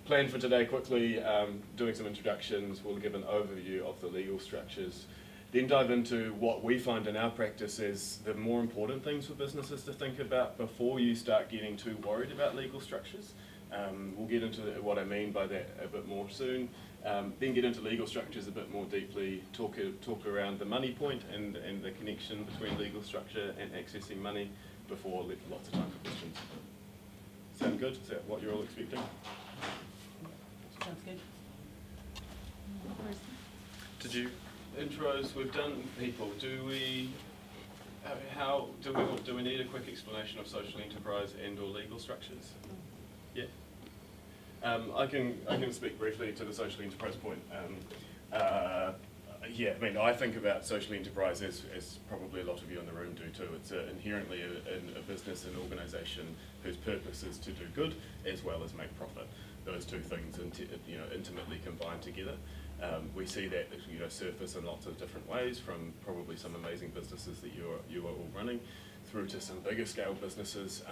Plan for today quickly, doing some introductions. We'll give an overview of the legal structures, then dive into what we find in our practice is the more important things for businesses to think about before you start getting too worried about legal structures. We'll get into what I mean by that a bit more soon, then get into legal structures a bit more deeply, talk around the money point and the connection between legal structure and accessing money before lots of time for questions. Sound good? Is that what you're all expecting? Sounds good. Did you intros? We've done people. Do we need a quick explanation of social enterprise and/or legal structures? Yeah. I can speak briefly to the social enterprise point. Yeah, I mean, I think about social enterprise as probably a lot of you in the room do too. It's inherently a business and organisation whose purpose is to do good as well as make profit. Those two things, intimately combined together. We see that surface in lots of different ways, from probably some amazing businesses that you are all running, through to some bigger scale businesses.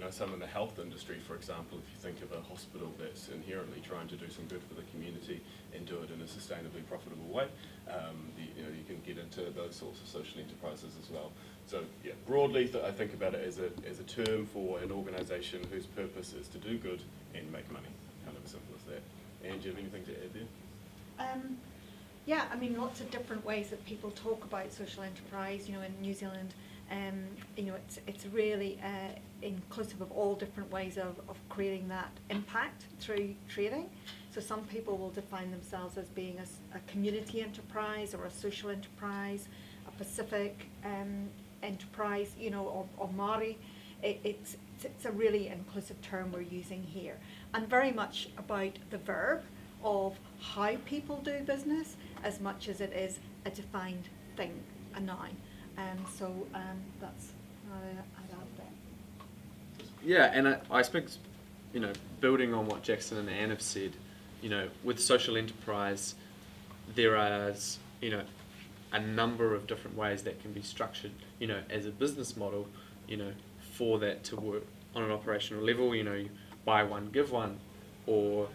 Some in the health industry, for example. If you think of a hospital that's inherently trying to do some good for the community and do it in a sustainably profitable way, you can get into those sorts of social enterprises as well. So yeah, broadly, I think about it as a term for an organisation whose purpose is to do good and make money. Kind of as simple as that. And do you have anything to add there? Yeah, I mean, lots of different ways that people talk about social enterprise. In New Zealand, it's really inclusive of all different ways of creating that impact through trading. So some people will define themselves as being a community enterprise or a social enterprise, a Pacific enterprise, or Māori. It's a really inclusive term we're using here, and very much about the verb of how people do business as much as it is a defined thing, a noun. So that's how I'd add that. Yeah, and I suppose, building on what Jackson and Anne have said, with social enterprise, there is, a number of different ways that can be structured, as a business model, for that to work on an operational level, buy one, give one, or,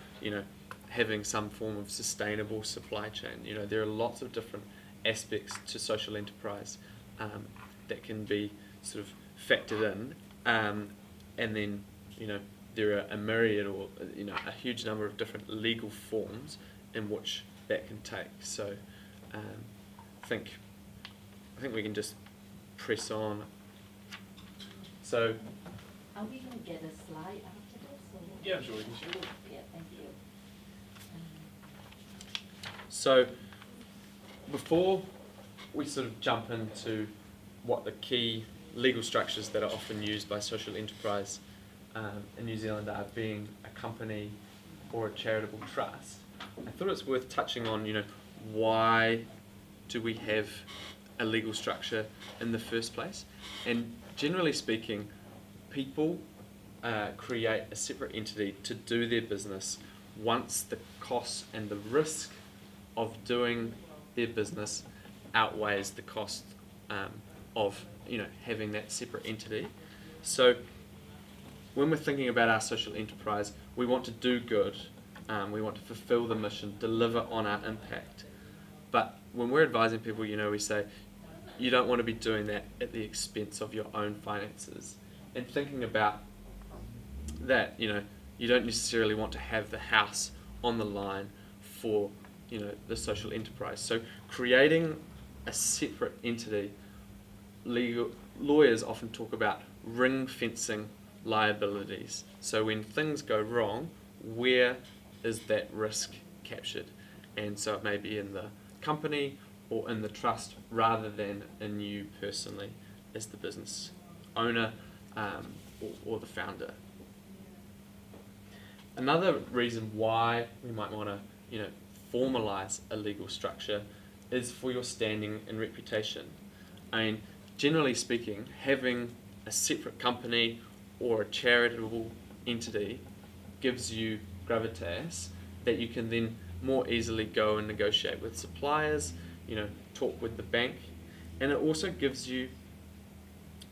having some form of sustainable supply chain. There are lots of different aspects to social enterprise that can be sort of factored in, and then, there are a myriad or, a huge number of different legal forms in which that can take. So I think we can just press on. So, Are we going to get a slide after this? Or? Yeah, I'm sure we can share. Yeah, thank you. So, before we sort of jump into what the key legal structures that are often used by social enterprise in New Zealand are, being a company or a charitable trust, I thought it's worth touching on, why do we have a legal structure in the first place? And generally speaking, people create a separate entity to do their business once the costs and the risk of doing their business outweighs the cost of having that separate entity. So when we're thinking about our social enterprise, we want to do good, we want to fulfill the mission, deliver on our impact. But when we're advising people, we say you don't want to be doing that at the expense of your own finances. And thinking about that, you don't necessarily want to have the house on the line for the social enterprise. So creating a separate entity, lawyers often talk about ring fencing liabilities. So when things go wrong, where is that risk captured? And so it may be in the company or in the trust rather than in you personally as the business owner or the founder. Another reason why we might want to formalize a legal structure is for your standing and reputation. I mean, generally speaking, having a separate company or a charitable entity gives you gravitas that you can then more easily go and negotiate with suppliers, talk with the bank, and it also gives you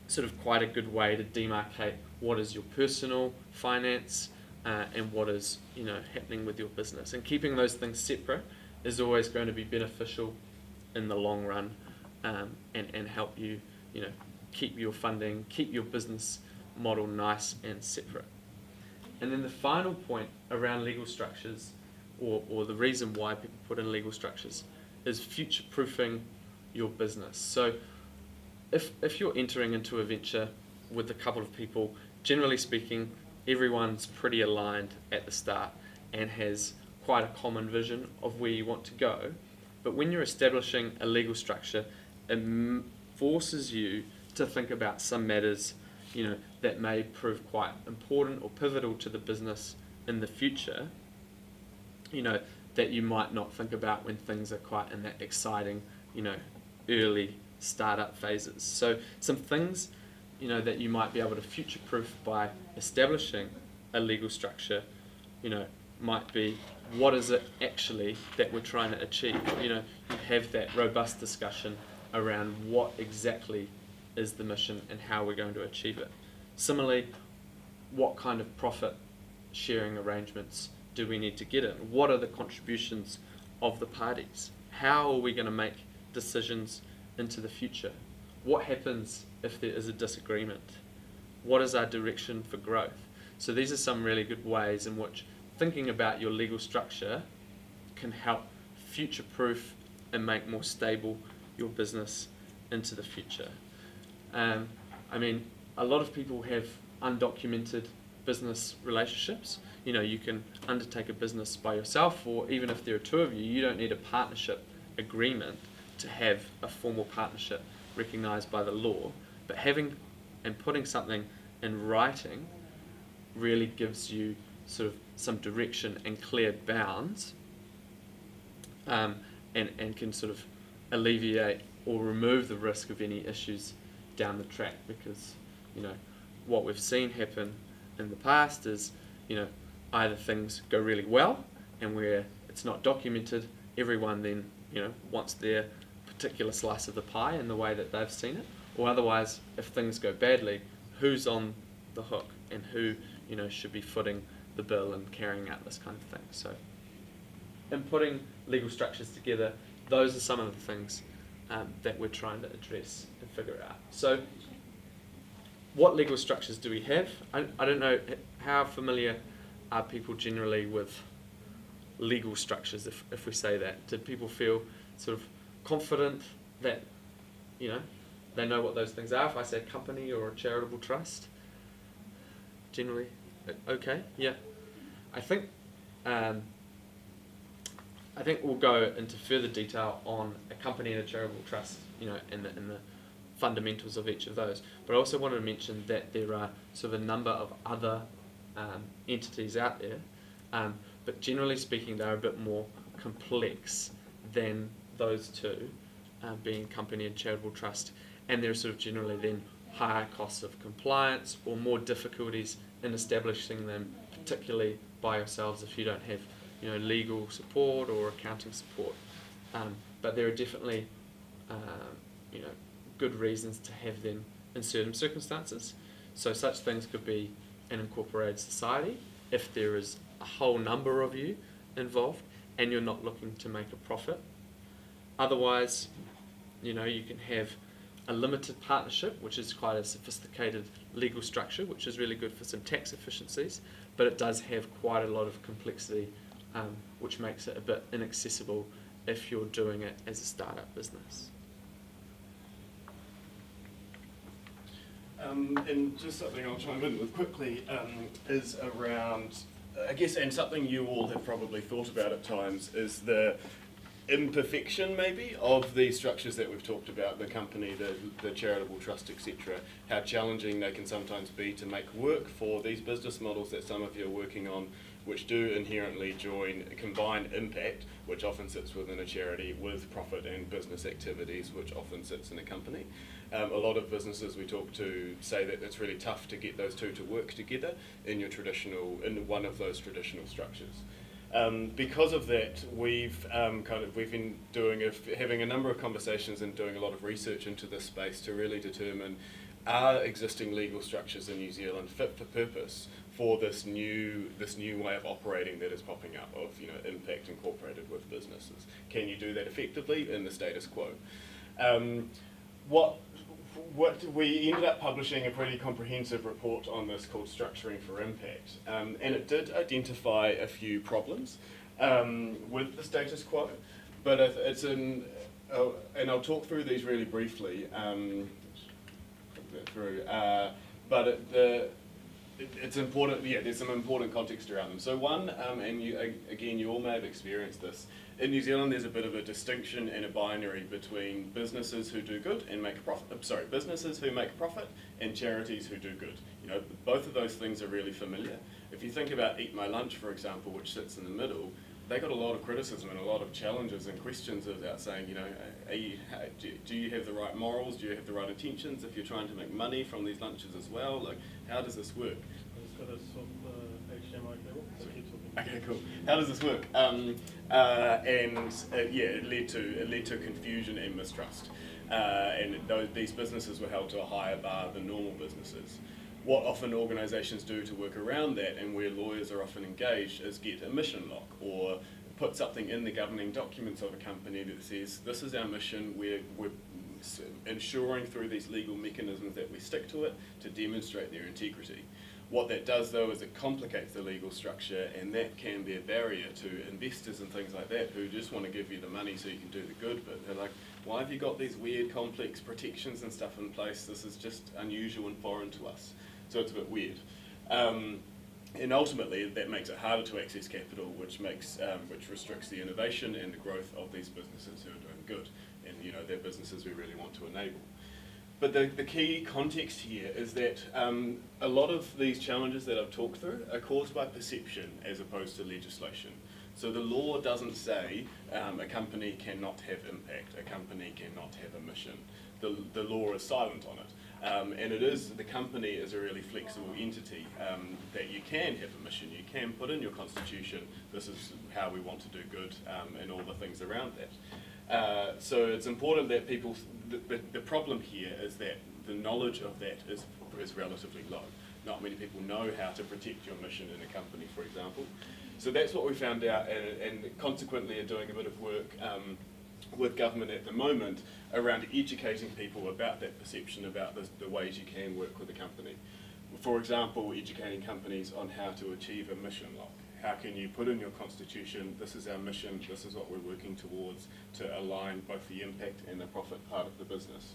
sort of quite a good way to demarcate what is your personal finance and what is, happening with your business. And keeping those things separate is always going to be beneficial in the long run, and help you, keep your funding, keep your business model nice and separate. And then the final point around legal structures, or the reason why people put in legal structures, is future-proofing your business. So if you're entering into a venture with a couple of people, generally speaking, everyone's pretty aligned at the start and has quite a common vision of where you want to go. But when you're establishing a legal structure, it forces you to think about some matters, that may prove quite important or pivotal to the business in the future, that you might not think about when things are quite in that exciting, early startup phases. So some things, that you might be able to future-proof by establishing a legal structure, might be, what is it actually that we're trying to achieve? You have that robust discussion around what exactly is the mission and how we're going to achieve it. Similarly, what kind of profit sharing arrangements do we need to get in? What are the contributions of the parties? How are we going to make decisions into the future? What happens if there is a disagreement? What is our direction for growth? So these are some really good ways in which thinking about your legal structure can help future-proof and make more stable your business into the future. A lot of people have undocumented business relationships. You can undertake a business by yourself, or even if there are two of you, you don't need a partnership agreement to have a formal partnership recognised by the law. But having and putting something in writing really gives you sort of some direction and clear bounds, and can sort of alleviate or remove the risk of any issues down the track, because what we've seen happen in the past is either things go really well, and where it's not documented, everyone then wants their particular slice of the pie in the way that they've seen it, or otherwise, if things go badly, who's on the hook and who should be footing the bill and carrying out this kind of thing. So in putting legal structures together, those are some of the things that we're trying to address and figure out. So what legal structures do we have? I don't know, how familiar are people generally with legal structures, if we say that? Do people feel sort of confident that they know what those things are? If I say a company or a charitable trust, generally okay, yeah. I think we'll go into further detail on a company and a charitable trust, and the fundamentals of each of those. But I also wanted to mention that there are sort of a number of other entities out there, but generally speaking, they're a bit more complex than those two, being company and charitable trust, and there are sort of generally then higher costs of compliance or more difficulties in establishing them, particularly by yourselves if you don't have legal support or accounting support. But there are definitely good reasons to have them in certain circumstances. So such things could be an incorporated society if there is a whole number of you involved and you're not looking to make a profit. Otherwise, you can have a limited partnership, which is quite a sophisticated legal structure, which is really good for some tax efficiencies, but it does have quite a lot of complexity, which makes it a bit inaccessible if you're doing it as a startup business. And just something I'll chime in with quickly is around, I guess, and something you all have probably thought about at times, is the imperfection maybe of the structures that we've talked about, the company, the charitable trust, etc., how challenging they can sometimes be to make work for these business models that some of you are working on, which do inherently combine impact, which often sits within a charity, with profit and business activities, which often sits in a company. A lot of businesses we talk to say that it's really tough to get those two to work together in one of those traditional structures. Because of that, we've been having a number of conversations and doing a lot of research into this space to really determine, are existing legal structures in New Zealand fit for purpose for this new way of operating that is popping up of impact incorporated with businesses. Can you do that effectively in the status quo? What we ended up publishing a pretty comprehensive report on this called Structuring for Impact, and it did identify a few problems with the status quo, but it's in, and I'll talk through these really briefly. But it's important. Yeah, there's some important context around them. So one, and you all may have experienced this. In New Zealand, there's a bit of a distinction and a binary between businesses who do good and make a profit. Businesses who make a profit and charities who do good. Both of those things are really familiar. If you think about Eat My Lunch, for example, which sits in the middle, they got a lot of criticism and a lot of challenges and questions about saying, do you have the right morals? Do you have the right intentions if you're trying to make money from these lunches as well? Like, how does this work? It's got a sort of HDMI cable, so keep talking. Okay, cool. How does this work? It led to confusion and mistrust. These businesses were held to a higher bar than normal businesses. What often organisations do to work around that, and where lawyers are often engaged, is get a mission lock or put something in the governing documents of a company that says, this is our mission, we're ensuring through these legal mechanisms that we stick to it to demonstrate their integrity. What that does, though, is it complicates the legal structure, and that can be a barrier to investors and things like that who just want to give you the money so you can do the good, but they're like, why have you got these weird, complex protections and stuff in place? This is just unusual and foreign to us. So it's a bit weird. And ultimately, that makes it harder to access capital, which restricts the innovation and the growth of these businesses who are doing good. And they're businesses we really want to enable. But the key context here is that a lot of these challenges that I've talked through are caused by perception as opposed to legislation. So the law doesn't say a company cannot have impact, a company cannot have a mission. The law is silent on it. And the company is a really flexible entity that you can have a mission, you can put in your constitution, this is how we want to do good and all the things around that. So it's important that the problem here is that the knowledge of that is relatively low. Not many people know how to protect your mission in a company, for example. So that's what we found out, and consequently are doing a bit of work with government at the moment around educating people about that perception, about the ways you can work with a company. For example, educating companies on how to achieve a mission lock. How can you put in your constitution, this is our mission, this is what we're working towards, to align both the impact and the profit part of the business.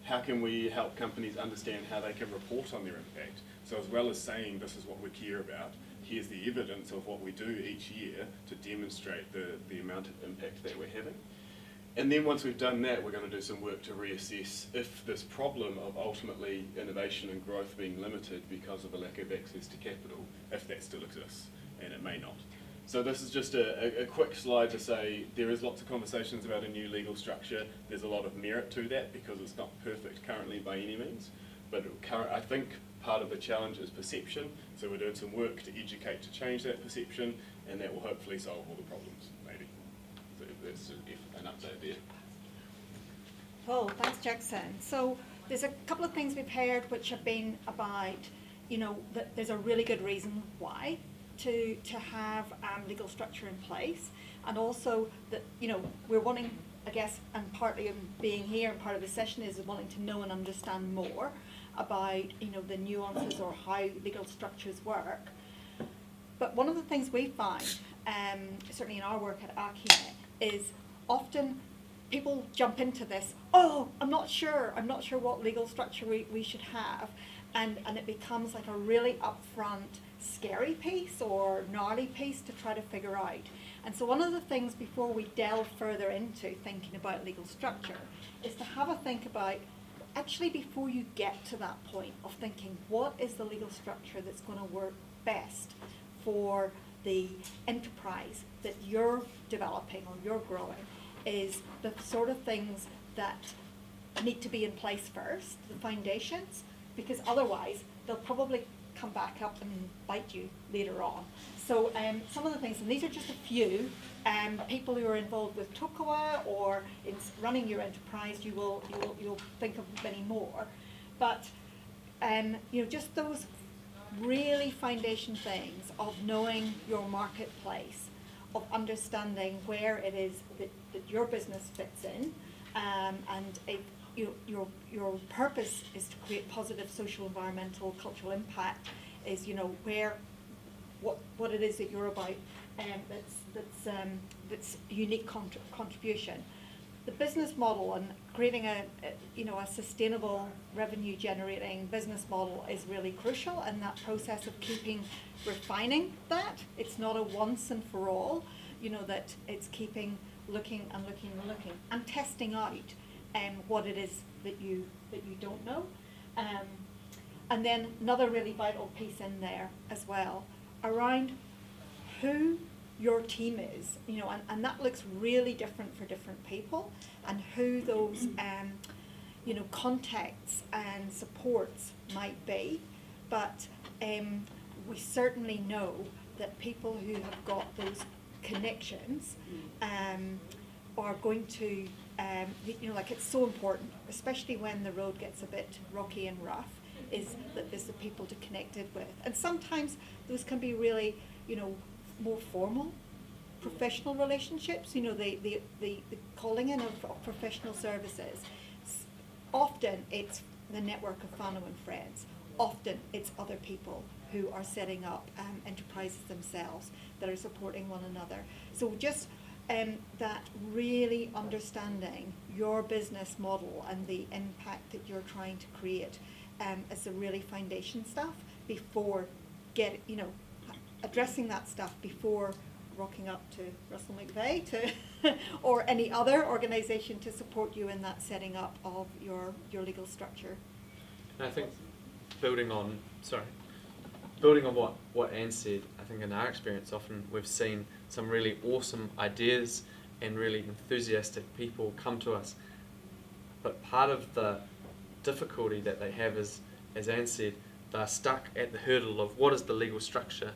How can we help companies understand how they can report on their impact? So as well as saying this is what we care about, here's the evidence of what we do each year to demonstrate the amount of impact that we're having. And then once we've done that, we're going to do some work to reassess if this problem of ultimately innovation and growth being limited because of a lack of access to capital, if that still exists, and it may not. So this is just a quick slide to say there is lots of conversations about a new legal structure. There's a lot of merit to that because it's not perfect currently by any means. But I think part of the challenge is perception. So we're doing some work to educate to change that perception, and that will hopefully solve all the problems, maybe. So that's an update there. Cool, thanks Jackson. So there's a couple of things we've heard which have been about, that there's a really good reason why to have legal structure in place, and also that we're wanting, I guess, and partly in being here and part of the session is wanting to know and understand more about the nuances or how legal structures work. But one of the things we find, certainly in our work at Akina, is often people jump into this, I'm not sure what legal structure we should have, and it becomes like a really upfront scary piece or gnarly piece to try to figure out. And so one of the things before we delve further into thinking about legal structure is to have a think about, actually before you get to that point of thinking what is the legal structure that's going to work best for the enterprise that you're developing or you're growing, is the sort of things that need to be in place first, the foundations, because otherwise they'll probably come back up and bite you later on. So some of the things, and these are just a few, people who are involved with Tukua or in running your enterprise, you'll think of many more. But just those really foundation things of knowing your marketplace, of understanding where it is that your business fits in, and your purpose is to create positive social, environmental, cultural impact, is, you know, where, what it is that you're about, that's unique contribution. The business model and creating a sustainable revenue generating business model is really crucial, and that process of keeping refining that. It's not a once and for all, you know, that it's keeping looking and testing out what it is that you don't know. And then another really vital piece in there as well around who your team is, you know, and that looks really different for different people, and who those contacts and supports might be. But we certainly know that people who have got those connections are going to, like, it's so important, especially when the road gets a bit rocky and rough, is that there's the people to connect it with. And sometimes those can be really, you know, more formal professional relationships, you know, the calling in of professional services. Often it's the network of whānau and friends. Often it's other people who are setting up enterprises themselves that are supporting one another. So just that really understanding your business model and the impact that you're trying to create is the really foundation stuff before addressing that stuff before rocking up to Russel McVeagh or any other organisation to support you in that setting up of your legal structure. And I think building on what Anne said, I think in our experience often we've seen some really awesome ideas and really enthusiastic people come to us. But part of the difficulty that they have is, as Anne said, they're stuck at the hurdle of what is the legal structure,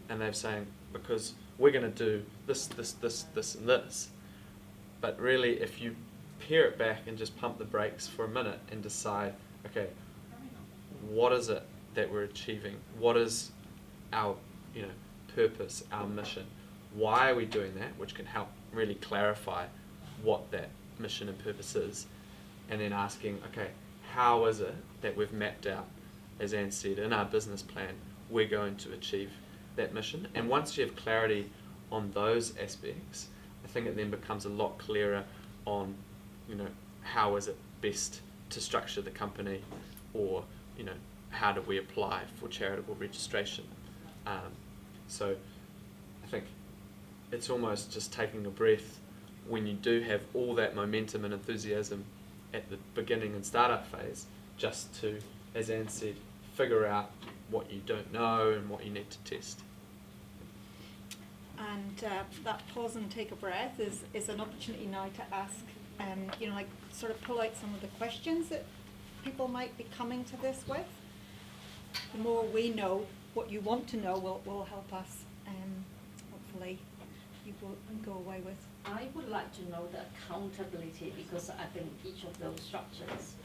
and they're saying, because we're going to do this, and this. But really, if you pare it back and just pump the brakes for a minute and decide, okay, what is it that we're achieving? What is our, purpose, our mission? Why are we doing that? Which can help really clarify what that mission and purpose is. And then asking, okay, how is it that we've mapped out, as Anne said, in our business plan, we're going to achieve that mission? And once you have clarity on those aspects, I think it then becomes a lot clearer on, how is it best to structure the company, or, how do we apply for charitable registration? So I think it's almost just taking a breath when you do have all that momentum and enthusiasm at the beginning and startup phase, just to, as Anne said, figure out what you don't know and what you need to test. And that pause and take a breath is an opportunity now to ask, sort of pull out some of the questions that people might be coming to this with. The more we know what you want to know will help us, hopefully you will go away with. I would like to know the accountability, because I think each of those structures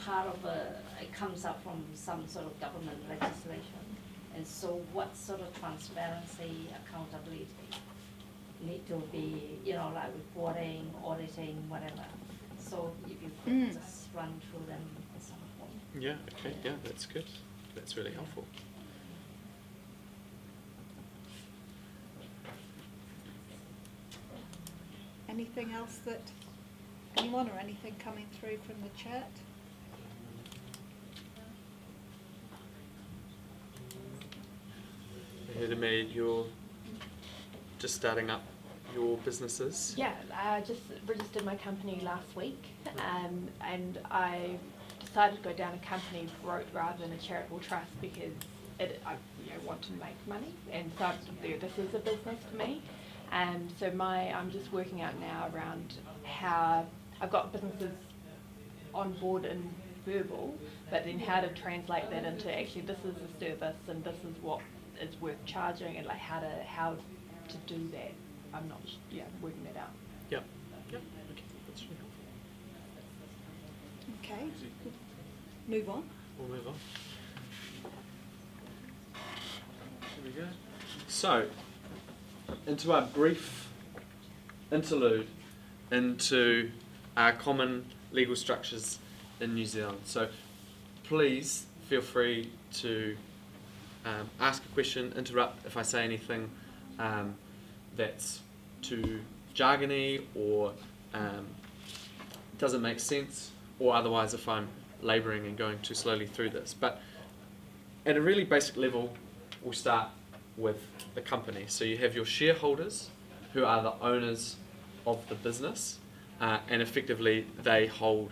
part of it comes up from some sort of government legislation. And so what sort of transparency, accountability need to be, like reporting, auditing, whatever. So if you could just run through them at some point. Yeah, okay, yeah, that's good. That's really helpful. Anything else that anyone, or anything coming through from the chat? Hideme, you're just starting up your businesses? Yeah, I just registered my company last week, and I decided to go down a company route rather than a charitable trust, because I want to make money, and so this is a business for me. And so I'm just working out now around how I've got businesses on board in verbal, but then how to translate that into actually this is a service and this is what is worth charging, and like how to do that. I'm not working that out. Yep. Okay, that's really helpful. Okay, move on. We'll move on. we go. So, into our brief interlude into our common legal structures in New Zealand. So, please feel free to ask a question, interrupt if I say anything that's too jargony or doesn't make sense, or otherwise if I'm labouring and going too slowly through this. But at a really basic level, we'll start with the company. So you have your shareholders, who are the owners of the business, and effectively they hold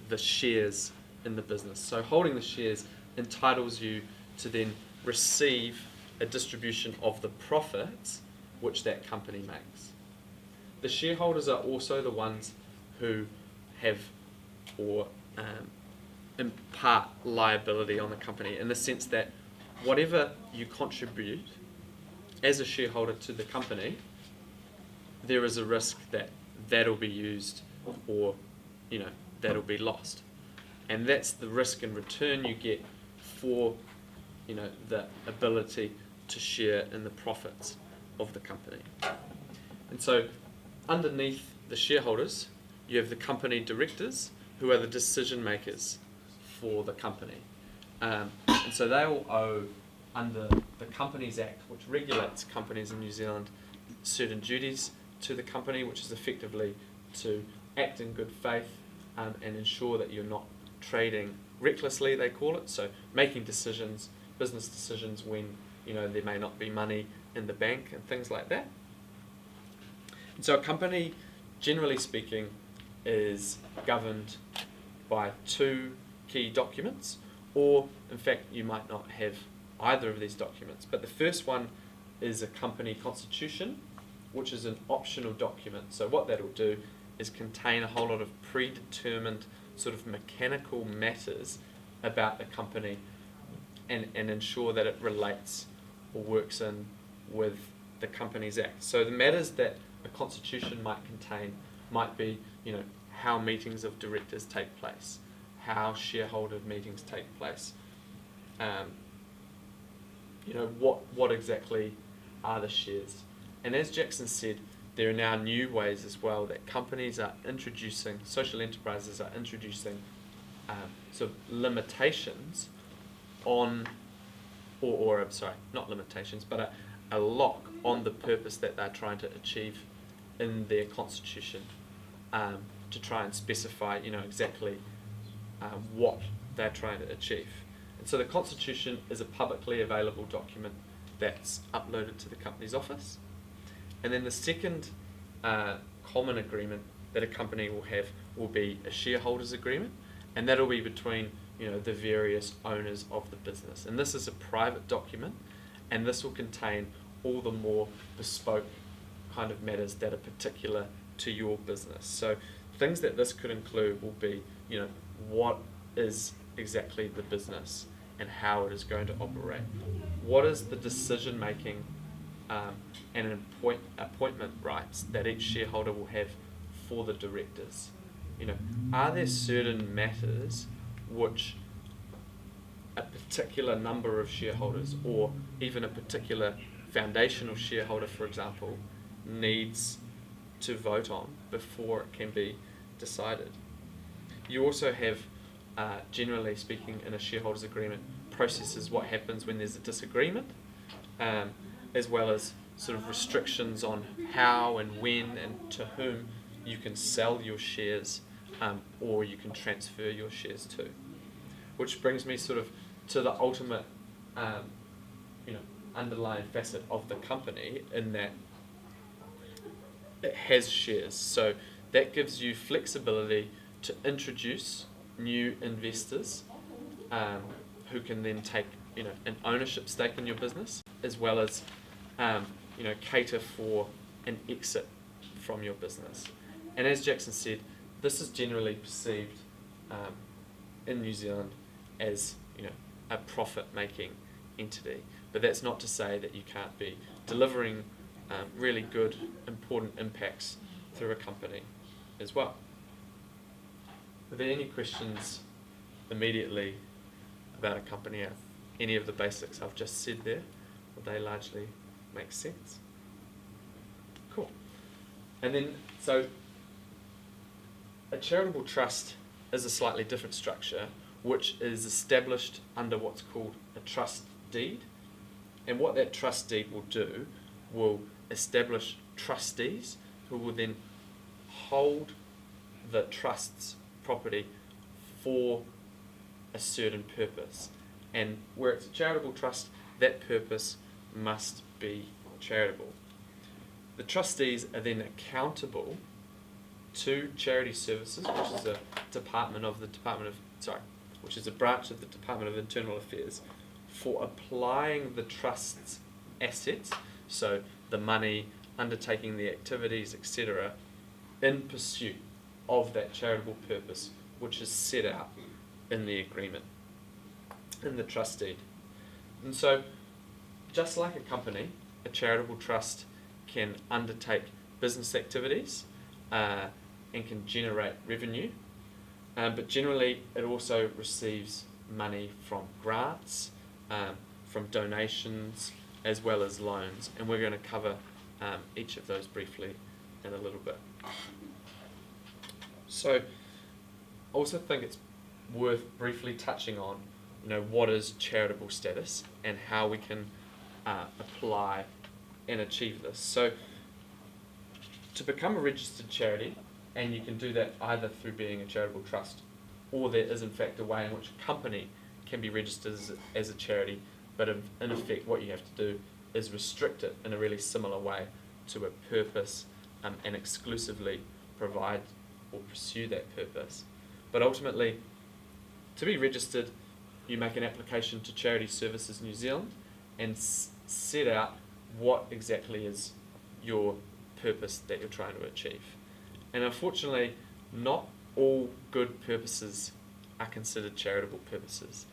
the shares in the business. So holding the shares entitles you to then receive a distribution of the profits which that company makes. The shareholders are also the ones who have or impart liability on the company, in the sense that whatever you contribute as a shareholder to the company, there is a risk that that'll be used or that'll be lost. And that's the risk and return you get for the ability to share in the profits of the company. And so underneath the shareholders, you have the company directors, who are the decision makers for the company. And so they all owe, under the Companies Act, which regulates companies in New Zealand, certain duties to the company, which is effectively to act in good faith and ensure that you're not trading recklessly, they call it. So making decisions, business decisions, when there may not be money in the bank and things like that. And so a company, generally speaking, is governed by two key documents, or in fact you might not have either of these documents. But the first one is a company constitution, which is an optional document. So what that'll do is contain a whole lot of predetermined sort of mechanical matters about the company and ensure that it relates or works in with the Companies Act. So the matters that a constitution might contain might be, how meetings of directors take place, how shareholder meetings take place, what exactly are the shares. And as Jackson said, there are now new ways as well that companies are introducing, social enterprises are introducing sort of limitations on, not limitations, but a lock on the purpose that they're trying to achieve in their constitution, to try and specify, exactly what they're trying to achieve. And so the constitution is a publicly available document that's uploaded to the Companies Office. And then the second common agreement that a company will have will be a shareholders agreement, and that'll be between the various owners of the business. And this is a private document, and this will contain all the more bespoke kind of matters that are particular to your business. So things that this could include will be, what is exactly the business and how it is going to operate. What is the decision making and appointment rights that each shareholder will have for the directors? Are there certain matters which a particular number of shareholders, or even a particular foundational shareholder, for example, needs to vote on before it can be decided? You also have, generally speaking, in a shareholders agreement, processes what happens when there's a disagreement, as well as sort of restrictions on how and when and to whom you can sell your shares, or you can transfer your shares to. Which brings me sort of to the ultimate, underlying facet of the company, in that it has shares. So that gives you flexibility to introduce new investors, who can then take, an ownership stake in your business, as well as, cater for an exit from your business. And as Jackson said, this is generally perceived in New Zealand as, a profit-making entity. But that's not to say that you can't be delivering really good, important impacts through a company as well. Are there any questions immediately about a company, any of the basics I've just said there, or they largely make sense. Cool. And then, so a charitable trust is a slightly different structure, which is established under what's called a trust deed. And what that trust deed will do will establish trustees who will then hold the trust's property for a certain purpose. And where it's a charitable trust, that purpose must be charitable. The trustees are then accountable to Charity Services, which is a which is a branch of the Department of Internal Affairs, for applying the trust's assets, so the money, undertaking the activities, etc., in pursuit of that charitable purpose, which is set out in the agreement, in the trust deed. And so, just like a company, a charitable trust can undertake business activities and can generate revenue, but generally it also receives money from grants, from donations, as well as loans, and we're going to cover each of those briefly in a little bit. So, I also think it's worth briefly touching on, what is charitable status and how we can apply and achieve this. So, to become a registered charity, and you can do that either through being a charitable trust, or there is in fact a way in which a company can be registered as a charity, but in effect what you have to do is restrict it in a really similar way to a purpose and exclusively provide or pursue that purpose. But ultimately, to be registered, you make an application to Charity Services New Zealand and set out what exactly is your purpose that you're trying to achieve. And unfortunately, not all good purposes are considered charitable purposes.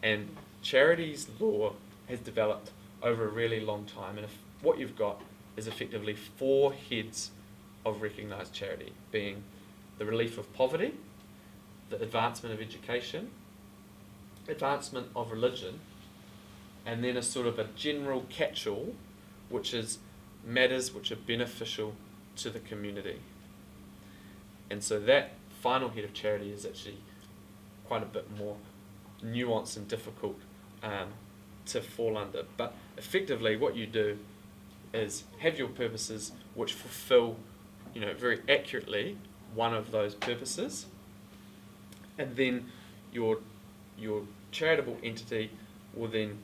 And charities law has developed over a really long time, and if what you've got is effectively 4 heads of recognised charity, being the relief of poverty, the advancement of education, advancement of religion, and then a sort of a general catch-all, which is matters which are beneficial to the community. And so that final head of charity is actually quite a bit more nuanced and difficult to fall under. But effectively what you do is have your purposes which fulfill, very accurately one of those purposes, and then your charitable entity will then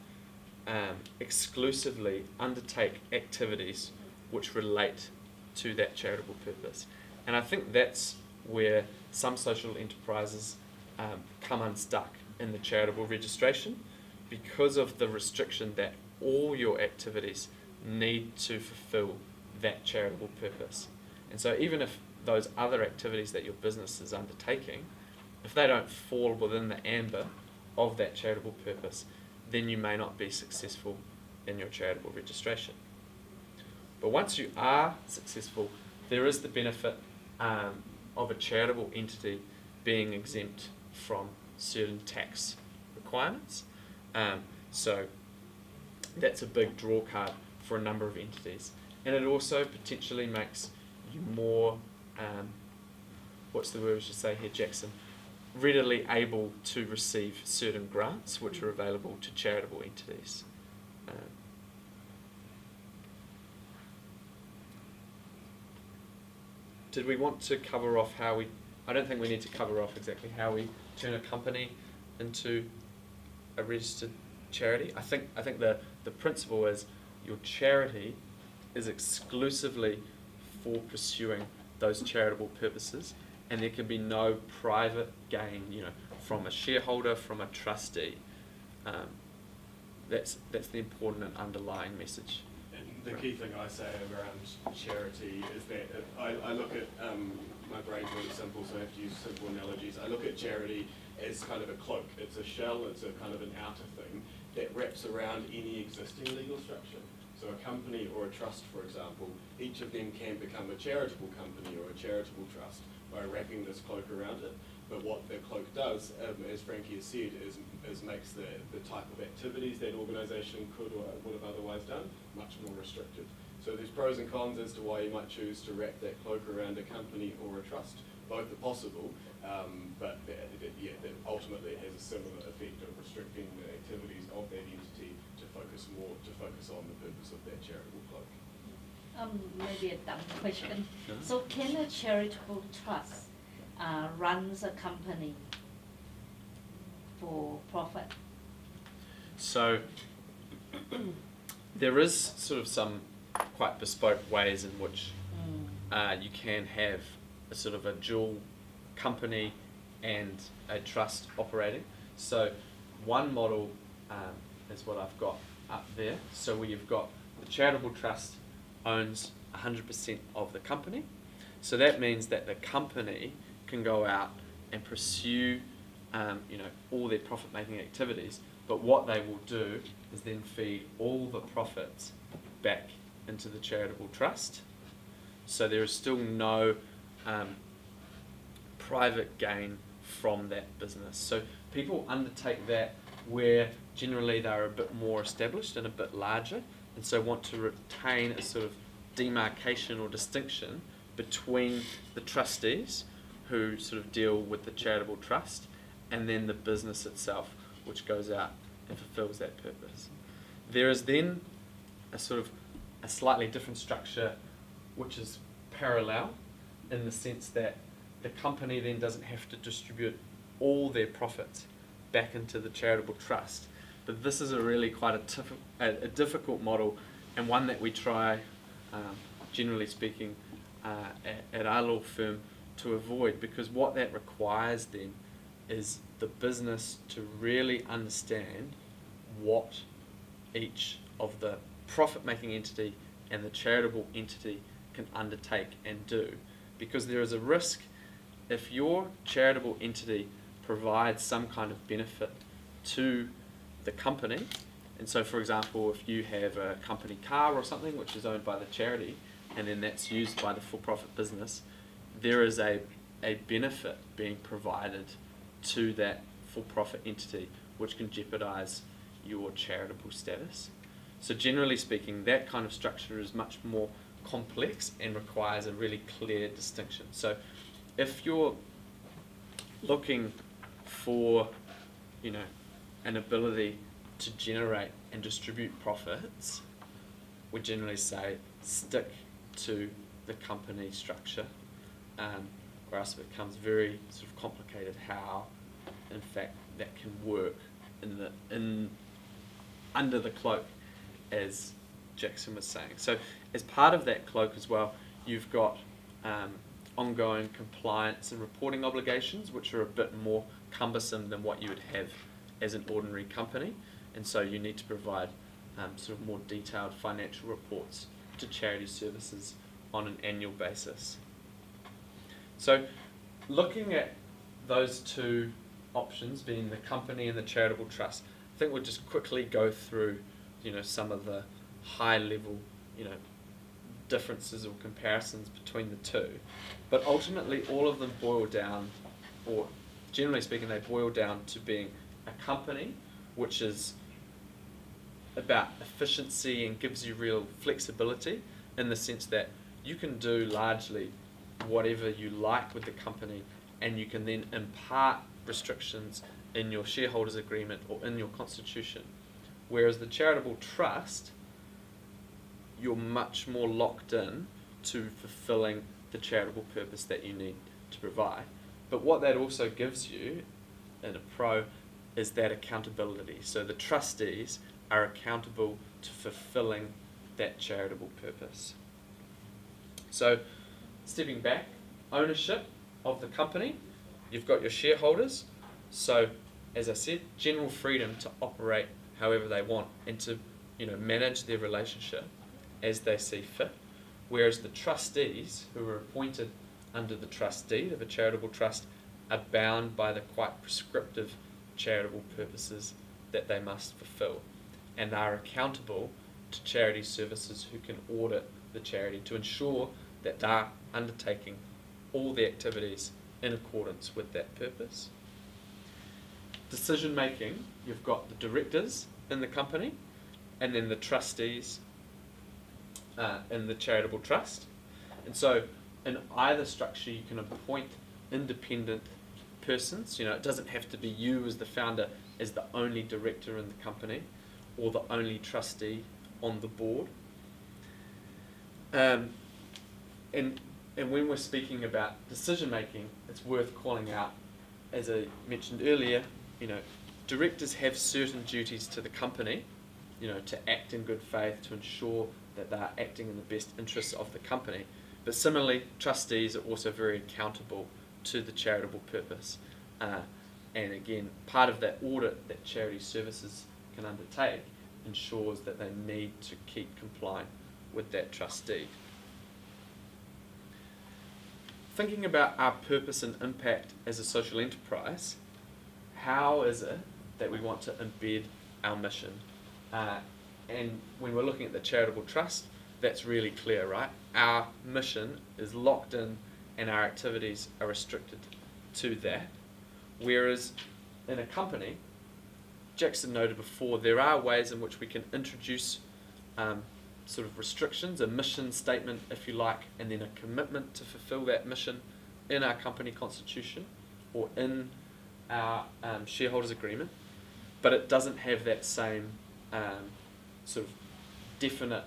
exclusively undertake activities which relate to that charitable purpose. And I think that's where some social enterprises come unstuck in the charitable registration, because of the restriction that all your activities need to fulfill that charitable purpose. And so even if those other activities that your business is undertaking, if they don't fall within the amber of that charitable purpose, then you may not be successful in your charitable registration. But once you are successful, there is the benefit of a charitable entity being exempt from certain tax requirements. So that's a big draw card for a number of entities. And it also potentially makes you more, what's the word we should say here, Jackson? Readily able to receive certain grants which are available to charitable entities. Did we want to cover off how we, I don't think we need to cover off exactly how we turn a company into a registered charity. I think the principle is your charity is exclusively for pursuing those charitable purposes, and there can be no private gain, from a shareholder, from a trustee. That's the important and underlying message. And the key thing I say around charity is that I look at, my brain's really simple, so I have to use simple analogies. I look at charity as kind of a cloak. It's a shell, it's a kind of an outer thing that wraps around any existing legal structure. So a company or a trust, for example, each of them can become a charitable company or a charitable trust by wrapping this cloak around it. But what the cloak does, as Frankie has said, is makes the type of activities that organisation could or would have otherwise done much more restricted. So there's pros and cons as to why you might choose to wrap that cloak around a company or a trust. Both are possible, but that ultimately it has a similar effect of restricting the activities of that entity to focus on the purpose of that charitable cloak. Maybe a dumb question. No. So can a charitable trust runs a company for profit? So there is sort of some quite bespoke ways in which you can have a sort of a dual company and a trust operating. So one model is what I've got up there. So where you've got the charitable trust owns 100% of the company. So that means that the company can go out and pursue all their profit-making activities, but what they will do is then feed all the profits back into the charitable trust. So there is still no private gain from that business. So people undertake that where generally they're a bit more established and a bit larger, and so want to retain a sort of demarcation or distinction between the trustees who sort of deal with the charitable trust and then the business itself, which goes out and fulfills that purpose. There is then a sort of a slightly different structure which is parallel in the sense that the company then doesn't have to distribute all their profits back into the charitable trust. But this is a really quite a difficult model, and one that we try, generally speaking, at our law firm to avoid, because what that requires then is the business to really understand what each of the profit-making entity and the charitable entity can undertake and do. Because there is a risk if your charitable entity provides some kind of benefit to the company, and so for example if you have a company car or something which is owned by the charity and then that's used by the for-profit business, there is a benefit being provided to that for-profit entity which can jeopardize your charitable status. So generally speaking, that kind of structure is much more complex and requires a really clear distinction. So if you're looking for an ability to generate and distribute profits, we generally say stick to the company structure, or else it becomes very sort of complicated how in fact that can work under the cloak, as Jackson was saying. So as part of that cloak as well, you've got ongoing compliance and reporting obligations, which are a bit more cumbersome than what you would have as an ordinary company, and so you need to provide sort of more detailed financial reports to charity services on an annual basis. So looking at those two options, being the company and the charitable trust, I think we'll just quickly go through some of the high level differences or comparisons between the two, but ultimately all of them boil down, or generally speaking they boil down to being a company which is about efficiency and gives you real flexibility in the sense that you can do largely whatever you like with the company, and you can then impart restrictions in your shareholders agreement or in your constitution. Whereas the charitable trust, you're much more locked in to fulfilling the charitable purpose that you need to provide. But what that also gives you in a pro is that accountability. So the trustees are accountable to fulfilling that charitable purpose. So stepping back, ownership of the company, you've got your shareholders. So as I said, general freedom to operate however they want and to manage their relationship as they see fit. Whereas the trustees, who are appointed under the trust deed of a charitable trust, are bound by the quite prescriptive charitable purposes that they must fulfill, and are accountable to charity services who can audit the charity to ensure that they're undertaking all the activities in accordance with that purpose. Decision making, you've got the directors in the company and then the trustees in the charitable trust. And so in either structure you can appoint independent persons. You know, it doesn't have to be you as the founder as the only director in the company or the only trustee on the board. And when we're speaking about decision making, it's worth calling out, as I mentioned earlier, you know, directors have certain duties to the company, you know, to act in good faith, to ensure that they are acting in the best interests of the company. But similarly, trustees are also very accountable to the charitable purpose. And again, part of that audit that charity services can undertake ensures that they need to keep complying with that trustee. Thinking about our purpose and impact as a social enterprise, how is it that we want to embed our mission? And when we're looking at the Charitable Trust, that's really clear, right? Our mission is locked in and our activities are restricted to that. Whereas in a company, Jackson noted before, there are ways in which we can introduce sort of restrictions, a mission statement, if you like, and then a commitment to fulfill that mission in our company constitution or in our shareholders agreement, but it doesn't have that same sort of definite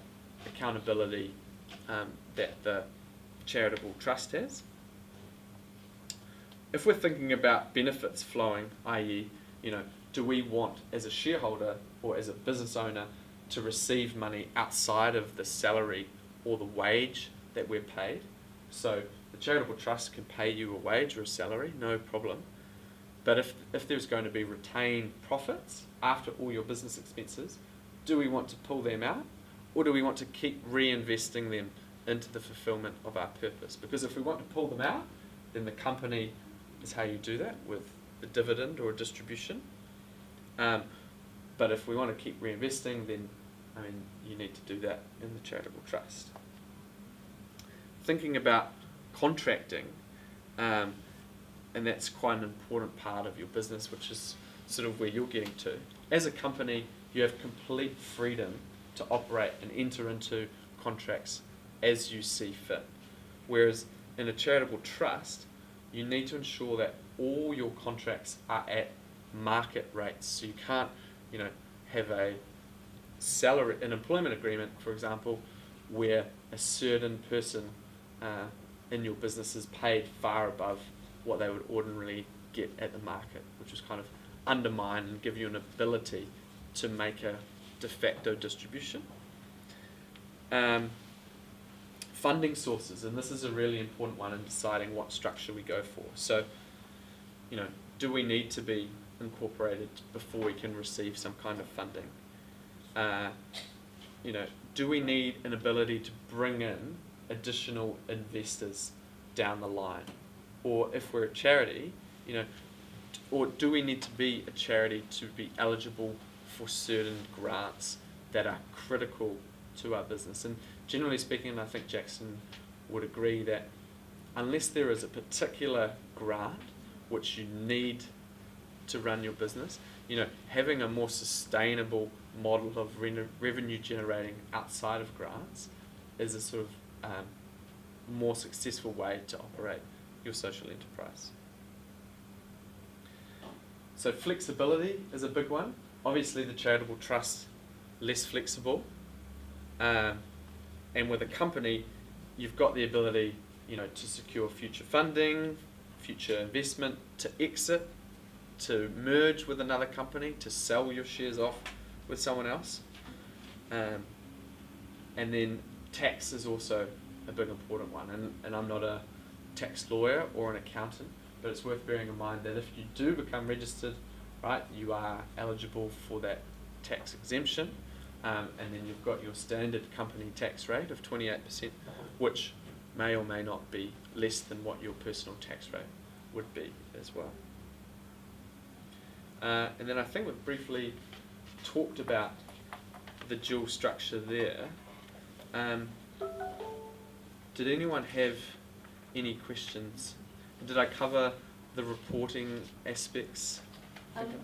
accountability that the charitable trust has. If we're thinking about benefits flowing, i.e., you know, do we want as a shareholder or as a business owner to receive money outside of the salary or the wage that we're paid? So the charitable trust can pay you a wage or a salary, no problem. But if there's going to be retained profits after all your business expenses, do we want to pull them out, or do we want to keep reinvesting them into the fulfillment of our purpose? Because if we want to pull them out, then the company is how you do that, with a dividend or a distribution. But if we want to keep reinvesting, then I mean, you need to do that in the charitable trust. Thinking about contracting, and that's quite an important part of your business, which is sort of where you're getting to. As a company, you have complete freedom to operate and enter into contracts as you see fit. Whereas in a charitable trust, you need to ensure that all your contracts are at market rates. So you can't, you know, have an employment agreement, for example, where a certain person in your business is paid far above what they would ordinarily get at the market, which is kind of undermine and give you an ability to make a de facto distribution. Funding sources, and this is a really important one in deciding what structure we go for. So, you know, do we need to be incorporated before we can receive some kind of funding? You know, do we need an ability to bring in additional investors down the line? Or if we're a charity, you know, or do we need to be a charity to be eligible for certain grants that are critical to our business? And generally speaking, I think Jackson would agree that unless there is a particular grant which you need to run your business, you know, having a more sustainable model of revenue generating outside of grants is a sort of more successful way to operate your social enterprise. So flexibility is a big one. Obviously the charitable trust, less flexible. And with a company, you've got the ability, you know, to secure future funding, future investment, to exit, to merge with another company, to sell your shares off with someone else. And then tax is also a big important one. And I'm not a tax lawyer or an accountant, but it's worth bearing in mind that if you do become registered, right, you are eligible for that tax exemption. And then you've got your standard company tax rate of 28%, which may or may not be less than what your personal tax rate would be as well. And then I think we've briefly talked about the dual structure there. Did anyone have any questions? Did I cover the reporting aspects?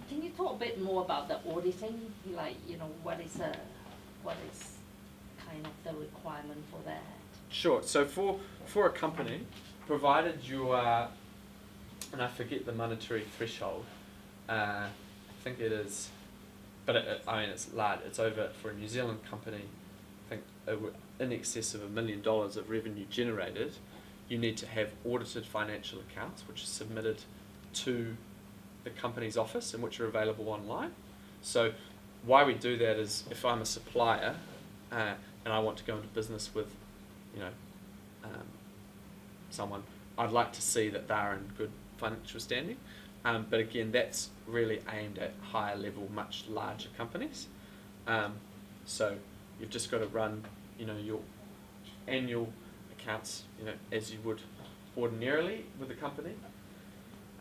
Can you talk a bit more about the auditing? Like, what is kind of the requirement for that? Sure. So for a company, provided you are, and I forget the monetary threshold, I think it is, but it's large. It's over for a New Zealand company. I think in excess of $1 million of revenue generated. You need to have audited financial accounts, which are submitted to the company's office and which are available online. So why we do that is if I'm a supplier and I want to go into business with, someone, I'd like to see that they're in good financial standing. But again, that's really aimed at higher level, much larger companies. So you've just got to run, your annual accounts, as you would ordinarily with a company.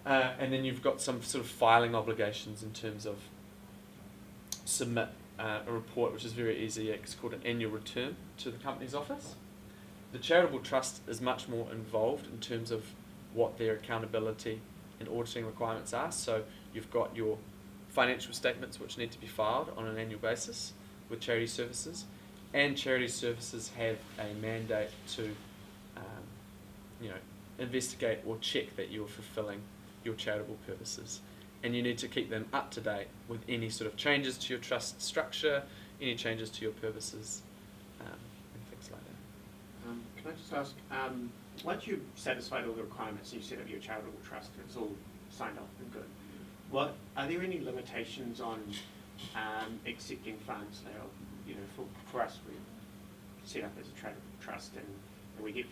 And then you've got some sort of filing obligations in terms of submit a report, which is very easy. It's called an annual return to the company's office. The Charitable Trust is much more involved in terms of what their accountability and auditing requirements are. So you've got your financial statements, which need to be filed on an annual basis with Charity Services, and Charity Services have a mandate to investigate or check that you're fulfilling your charitable purposes, and you need to keep them up to date with any sort of changes to your trust structure, any changes to your purposes, and things like that. Can I just ask, once you've satisfied all the requirements and you set up your charitable trust and it's all signed off and good, are there any limitations on accepting funds? For us, we set up as a charitable trust and we get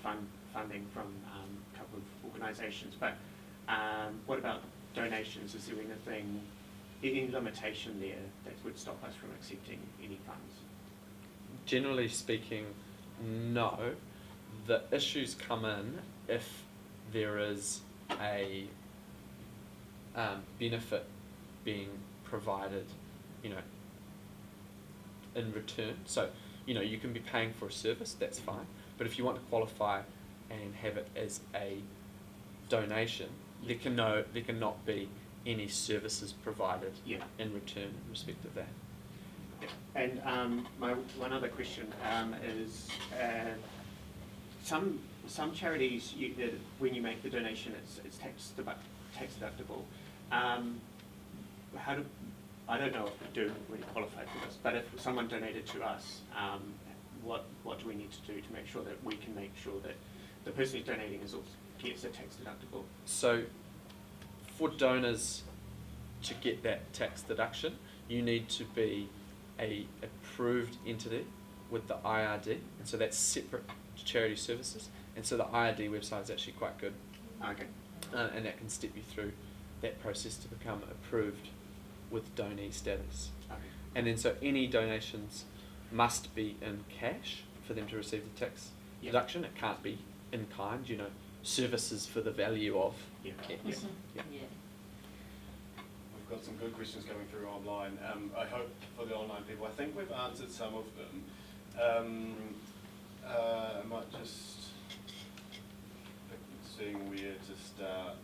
funding from a couple of organisations, but what about donations? Is there any limitation there that would stop us from accepting any funds? Generally speaking, no. The issues come in if there is a benefit being provided, in return. So, you can be paying for a service, that's fine. But if you want to qualify and have it as a donation, there cannot be any services provided in return in respect of that. And my one other question is, some charities, when you make the donation, it's tax deductible. I don't know if we do really qualify for this, but if someone donated to us, what do we need to do to make sure that we can make sure that the person who's donating gets a tax deductible? So for donors to get that tax deduction, you need to be a approved entity with the IRD, and so that's separate to Charity Services, and so the IRD website is actually quite good. Okay. And that can step you through that process to become approved with donee status. Okay. And then so any donations must be in cash for them to receive the tax deduction. It can't be in kind, services for the value of cash. Yeah. We've got some good questions coming through online. I hope for the online people, I think we've answered some of them. I might just seeing where to start.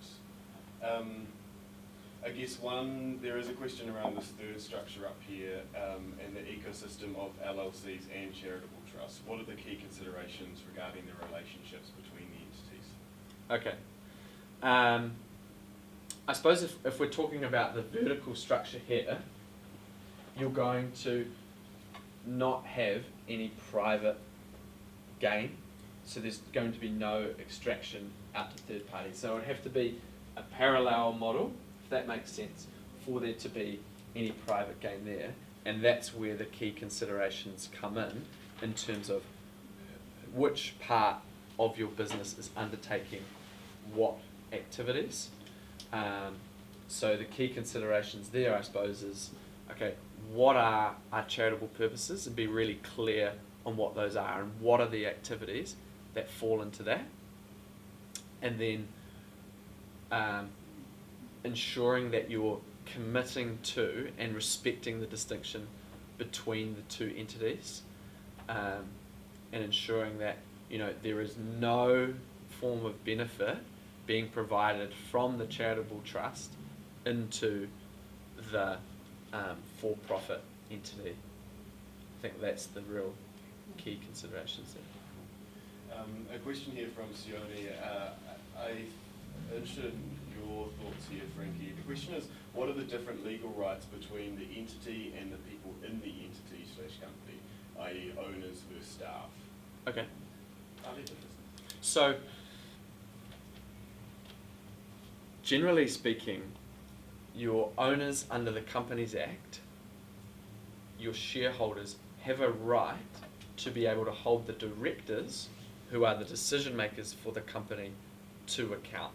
I guess there is a question around this third structure up here and the ecosystem of LLCs and charitable trusts. What are the key considerations regarding the relationships between the entities? Okay. I suppose if we're talking about the vertical structure here, you're going to not have any private gain, so there's going to be no extraction out to third parties. So it would have to be a parallel model, if that makes sense, for there to be any private gain there, and that's where the key considerations come in terms of which part of your business is undertaking what activities. So the key considerations there, I suppose, is, okay, what are our charitable purposes, and be really clear on what those are, and what are the activities that fall into that, and then ensuring that you're committing to and respecting the distinction between the two entities, and ensuring that, you know, there is no form of benefit being provided from the charitable trust into the for-profit entity. I think that's the real key considerations there. A question here from Sione. I'm interested in your thoughts here, Frankie. The question is, what are the different legal rights between the entity and the people in the entity/company, i.e. owners versus staff? Okay. Are there differences? So, generally speaking, your owners under the Companies Act, your shareholders, have a right to be able to hold the directors, who are the decision makers for the company, to account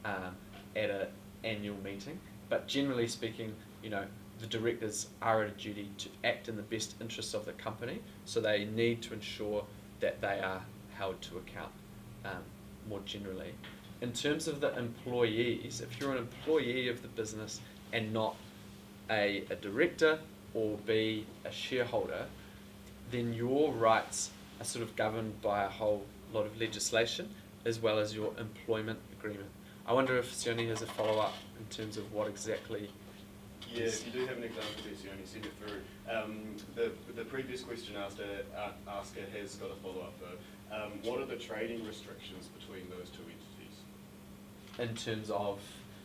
at an annual meeting. But generally speaking, you know, the directors are at a duty to act in the best interests of the company, so they need to ensure that they are held to account more generally. In terms of the employees, if you're an employee of the business and not a director or be a shareholder, then your rights are sort of governed by a whole lot of legislation as well as your employment agreement. I wonder if Sione has a follow-up in terms of what exactly. Yeah, if you do have an example there, Sione, send it through. The previous question asker has got a follow-up though. What are the trading restrictions between those two entities? In terms of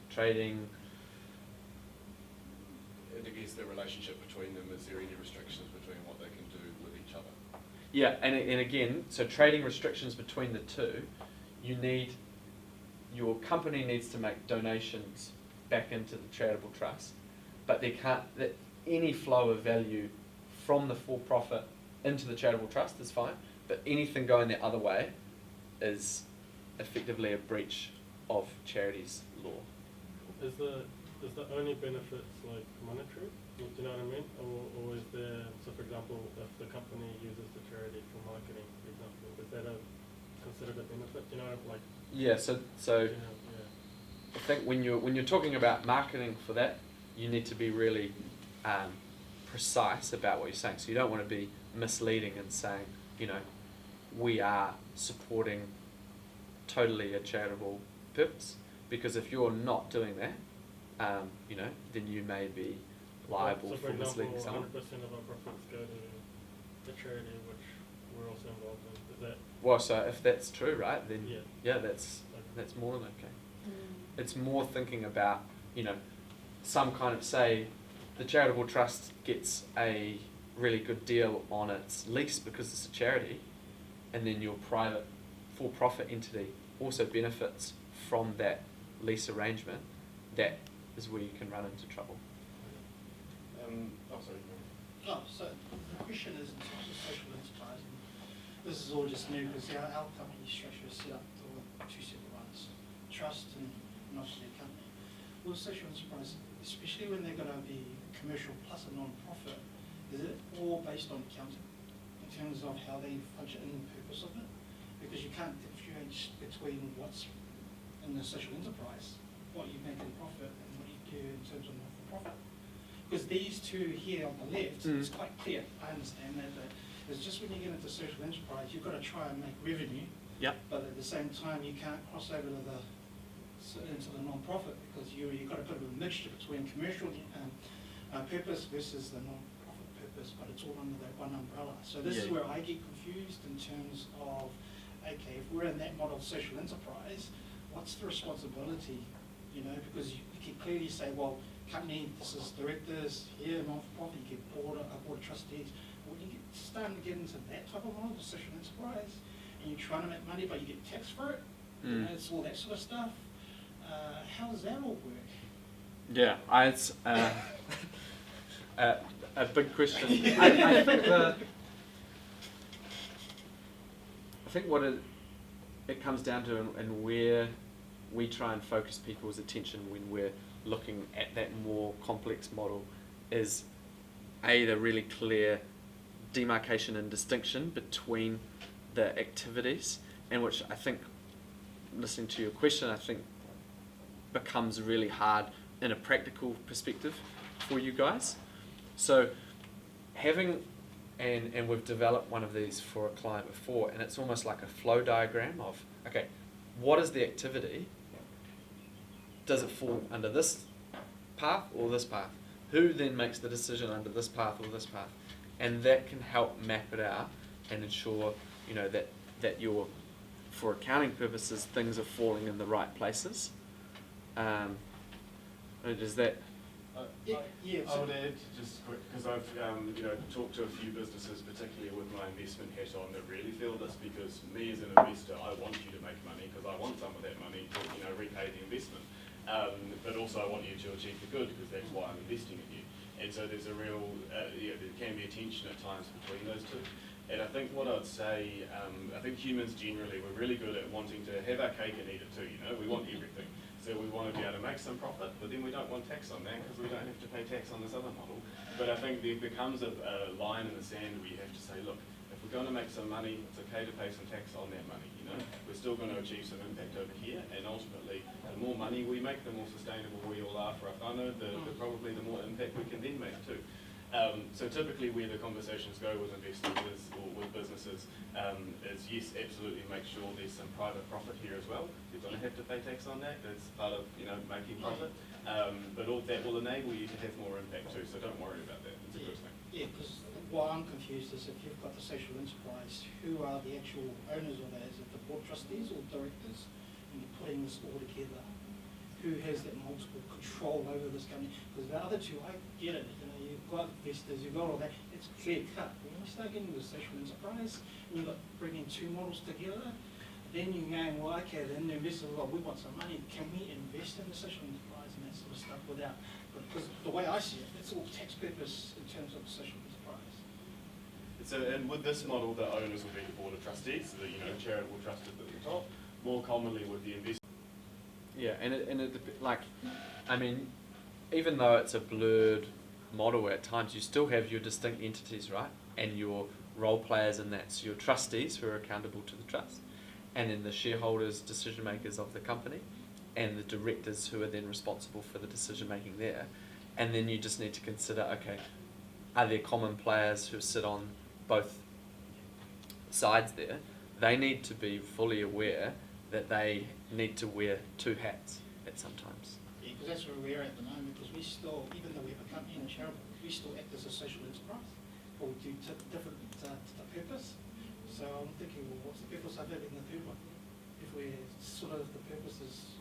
trading, And I guess the relationship between them, is there any restrictions between what they can do with each other? yeah, and again, so trading restrictions between the two, your company needs to make donations back into the charitable trust, but any flow of value from the for-profit into the charitable trust is fine, but anything going the other way is effectively a breach of charities law. Is the only benefits like monetary? Do you know what I mean? Or is there, so for example, if the company uses the charity for marketing, for example, is that considered a benefit? You know, like. Yeah, so Yeah. I think when you're talking about marketing for that, you need to be really precise about what you're saying. So you don't want to be misleading and saying, you know, we are supporting totally a charitable purpose, because if you're not doing that, you know, then you may be liable So for misleading example, someone. 100% of our profits go to the charity, which we're also involved in. Is that? Well, so if that's true, right, then Yeah. that's more than okay. Mm. It's more thinking about, you know, some kind of, say, the charitable trust gets a really good deal on its lease because it's a charity, and then your private for-profit entity also benefits from that lease arrangement. That is where you can run into trouble. Sorry. So the question is, in terms of social enterprise, and this is all just new because our company structure is set up with two separate ones, trust and obviously a company. With social enterprise, especially when they're going to be commercial plus a non-profit, is it all based on accounting in terms of how they function and the purpose of it? Because you can't differentiate between what's in the social enterprise, what you make in profit, and what you do in terms of not-for-profit. Because these two here on the left, it's quite clear. I understand that, but it's just when you get into social enterprise, you've got to try and make revenue. Yep. But at the same time, you can't cross over to into the non-profit, because you've got a bit of a mixture between commercial purpose versus the non-profit purpose, but it's all under that one umbrella. So this is where I get confused in terms of, okay, if we're in that model of social enterprise, what's the responsibility? You know, because you can clearly say, well, company, this is directors, here, non-for-profit, you get board of trustees. When you get starting to get into that type of model, the social enterprise, and you're trying to make money, but you get taxed for it, you know, it's all that sort of stuff. How does that all work? Yeah, it's a big question. I think what it comes down to, and where we try and focus people's attention when we're looking at that more complex model, is the really clear demarcation and distinction between the activities, and which I think, listening to your question, I think becomes really hard in a practical perspective for you guys. So having, and we've developed one of these for a client before, and it's almost like a flow diagram of, okay, what is the activity? Does it fall under this path or this path? Who then makes the decision under this path or this path? And that can help map it out and ensure, that you're, for accounting purposes, things are falling in the right places. Does that? I would add just quick, because I've talked to a few businesses, particularly with my investment hat on, that really feel this, because me as an investor, I want you to make money because I want some of that money to repay the investment, but also I want you to achieve the good because that's why I'm investing in you. And so there's a real, there can be a tension at times between those two. And I think what I'd say, I think humans generally, we're really good at wanting to have our cake and eat it too, we want everything. So we want to be able to make some profit, but then we don't want tax on that because we don't have to pay tax on this other model. But I think there becomes a line in the sand where you have to say, look, if we're going to make some money, it's okay to pay some tax on that money, We're still going to achieve some impact over here, and ultimately, the more money we make, the more sustainable we all are for our whānau, probably the more impact we can then make too. So typically where the conversations go with investors or with businesses is yes, absolutely make sure there's some private profit here as well. You're going to have to pay tax on that. That's part of making profit. But all that will enable you to have more impact too. So don't worry about that. It's a good thing. Yeah, because what I'm confused is if you've got the social enterprise, who are the actual owners of that? Is it the board trustees or directors? And you're putting this all together. Who has that multiple control over this company? Because the other two, I get it. You've got investors, you've got all that. It's clear cut. When you start getting the social enterprise, and you've got bringing two models together, then you're going, well, okay, then the investors, well, we want some money. Can we invest in the social enterprise and that sort of stuff without? Because the way I see it, it's all tax purpose in terms of the social enterprise. So, and with this model, the owners will be the board of trustees, the charitable trust at the top. More commonly with the investors. Yeah, even though it's a blurred model at times, you still have your distinct entities, right? And your role players in that. So your trustees who are accountable to the trust, and then the shareholders, decision makers of the company, and the directors who are then responsible for the decision making there. And then you just need to consider, okay, are there common players who sit on both sides there? They need to be fully aware that they need to wear two hats at some times. Yeah, because that's where we're at the moment, because we still, even though we have a company and a charitable, we still act as a social enterprise, but we do different purpose. So I'm thinking, well, what's the purpose of having the third one? If we're sort of, the purpose is,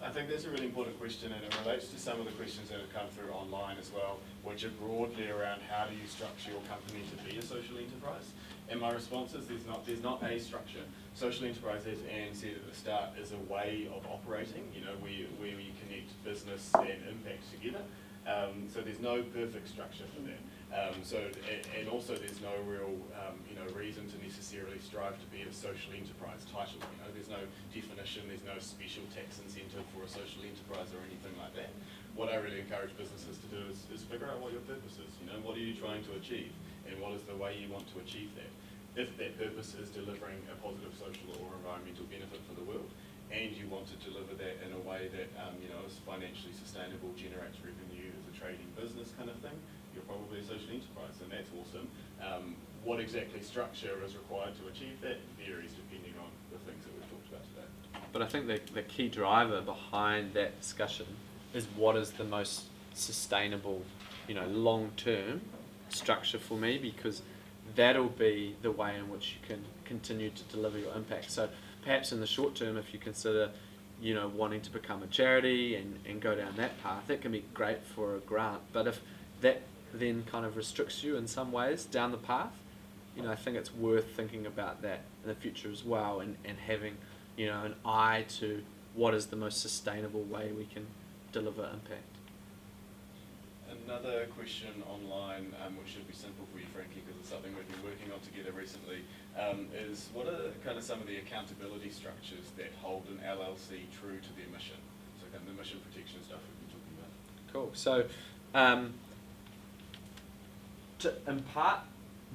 I think that's a really important question, and it relates to some of the questions that have come through online as well, which are broadly around how do you structure your company to be a social enterprise. And my response is there's not a structure. Social enterprise, as Anne said at the start, is a way of operating, where you connect business and impact together. So there's no perfect structure for that. And also there's no real, reason to necessarily strive to be a social enterprise title. There's no definition, there's no special tax incentive for a social enterprise or anything like that. What I really encourage businesses to do is figure out what your purpose is. What are you trying to achieve, and what is the way you want to achieve that? If that purpose is delivering a positive social or environmental benefit for the world, and you want to deliver that in a way that is financially sustainable, generates revenue, is a trading business kind of thing, you're probably a social enterprise, and that's awesome. What exactly structure is required to achieve that varies depending on the things that we've talked about today. But I think the key driver behind that discussion is what is the most sustainable, long-term structure for me, because that'll be the way in which you can continue to deliver your impact. So perhaps in the short term, if you consider, wanting to become a charity and go down that path, that can be great for a grant. But if that then kind of restricts you in some ways down the path, I think it's worth thinking about that in the future as well, and having, an eye to what is the most sustainable way we can deliver impact. Another question online, which should be simple for you, Frankie, because it's something we've been working on together recently, is what are kind of some of the accountability structures that hold an LLC true to their mission? So kind of the mission protection stuff we've been talking about. Cool. So to impart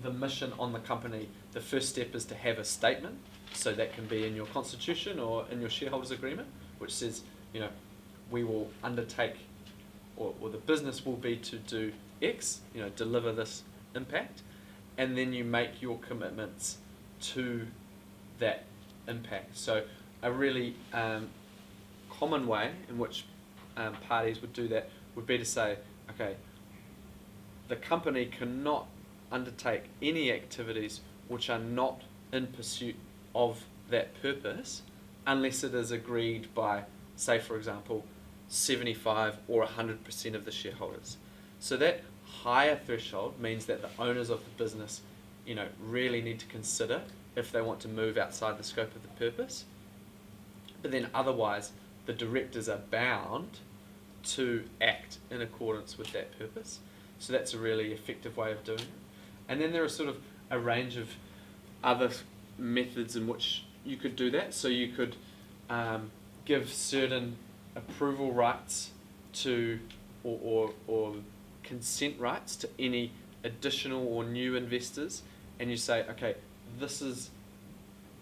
the mission on the company, the first step is to have a statement. So that can be in your constitution or in your shareholders agreement, which says, we will undertake, or the business will be to do X, deliver this impact, and then you make your commitments to that impact. So a really common way in which parties would do that would be to say, okay, the company cannot undertake any activities which are not in pursuit of that purpose unless it is agreed by, say for example, 75 or 100% of the shareholders. So that higher threshold means that the owners of the business, really need to consider if they want to move outside the scope of the purpose. But then otherwise, the directors are bound to act in accordance with that purpose. So that's a really effective way of doing it. And then there are sort of a range of other methods in which you could do that. So you could give certain approval rights to or consent rights to any additional or new investors, and you say, okay,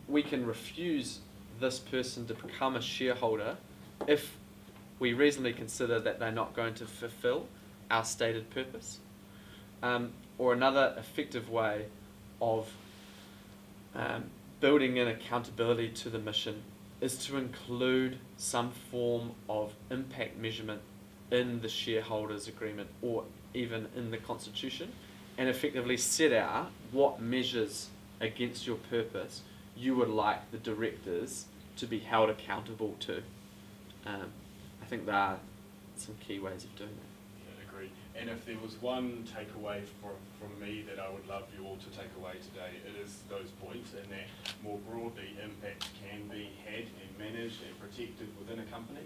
we can refuse this person to become a shareholder if we reasonably consider that they're not going to fulfill our stated purpose. Or another effective way of building in accountability to the mission is to include some form of impact measurement in the shareholders agreement or even in the constitution, and effectively set out what measures against your purpose you would like the directors to be held accountable to. I think there are some key ways of doing that. Yeah, agreed. And if there was one takeaway from me that I would love you all to take away today, it is those points, and that more broadly, impact can be had and managed and protected within a company.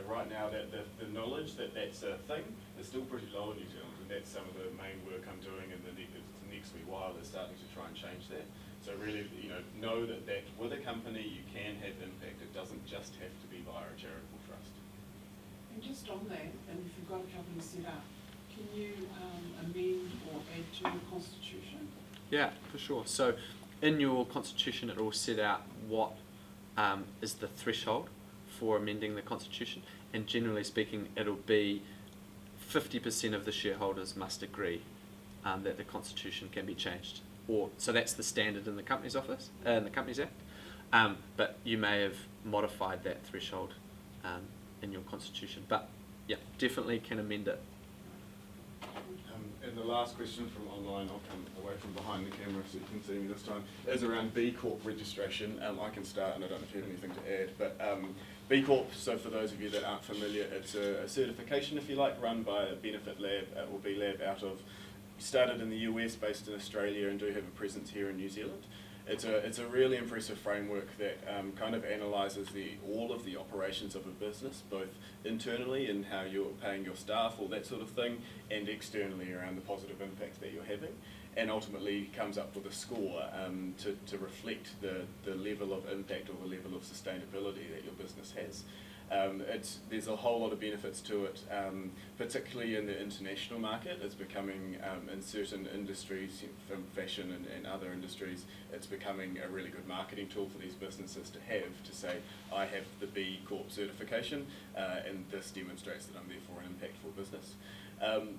Right now, that the knowledge that that's a thing is still pretty low in New Zealand, and that's some of the main work I'm doing in the next wee while is starting to try and change that. So really, know that with a company you can have impact. It doesn't just have to be via a charitable trust. And just on that, and if you've got a company set up, can you amend or add to your constitution? Yeah, for sure. So in your constitution it will set out what is the threshold for amending the constitution, and generally speaking it'll be 50% of the shareholders must agree that the constitution can be changed. So that's the standard in the Companies Office, in the Companies Act, but you may have modified that threshold in your constitution, but yeah, definitely can amend it. And the last question from online, I'll come away from behind the camera so you can see me this time, is around BCorp registration. I can start, and I don't know if you have anything to add, but BCorp, so for those of you that aren't familiar, it's a certification, if you like, run by a benefit lab, or B Lab, started in the US, based in Australia, and do have a presence here in New Zealand. It's a really impressive framework that kind of analyses all of the operations of a business, both internally in how you're paying your staff, all that sort of thing, and externally around the positive impact that you're having, and ultimately comes up with a score to reflect the level of impact or the level of sustainability that your business has. There's a whole lot of benefits to it, particularly in the international market. It's becoming, in certain industries, from fashion and other industries, it's becoming a really good marketing tool for these businesses to have, to say, I have the B Corp certification, and this demonstrates that I'm therefore an impactful business.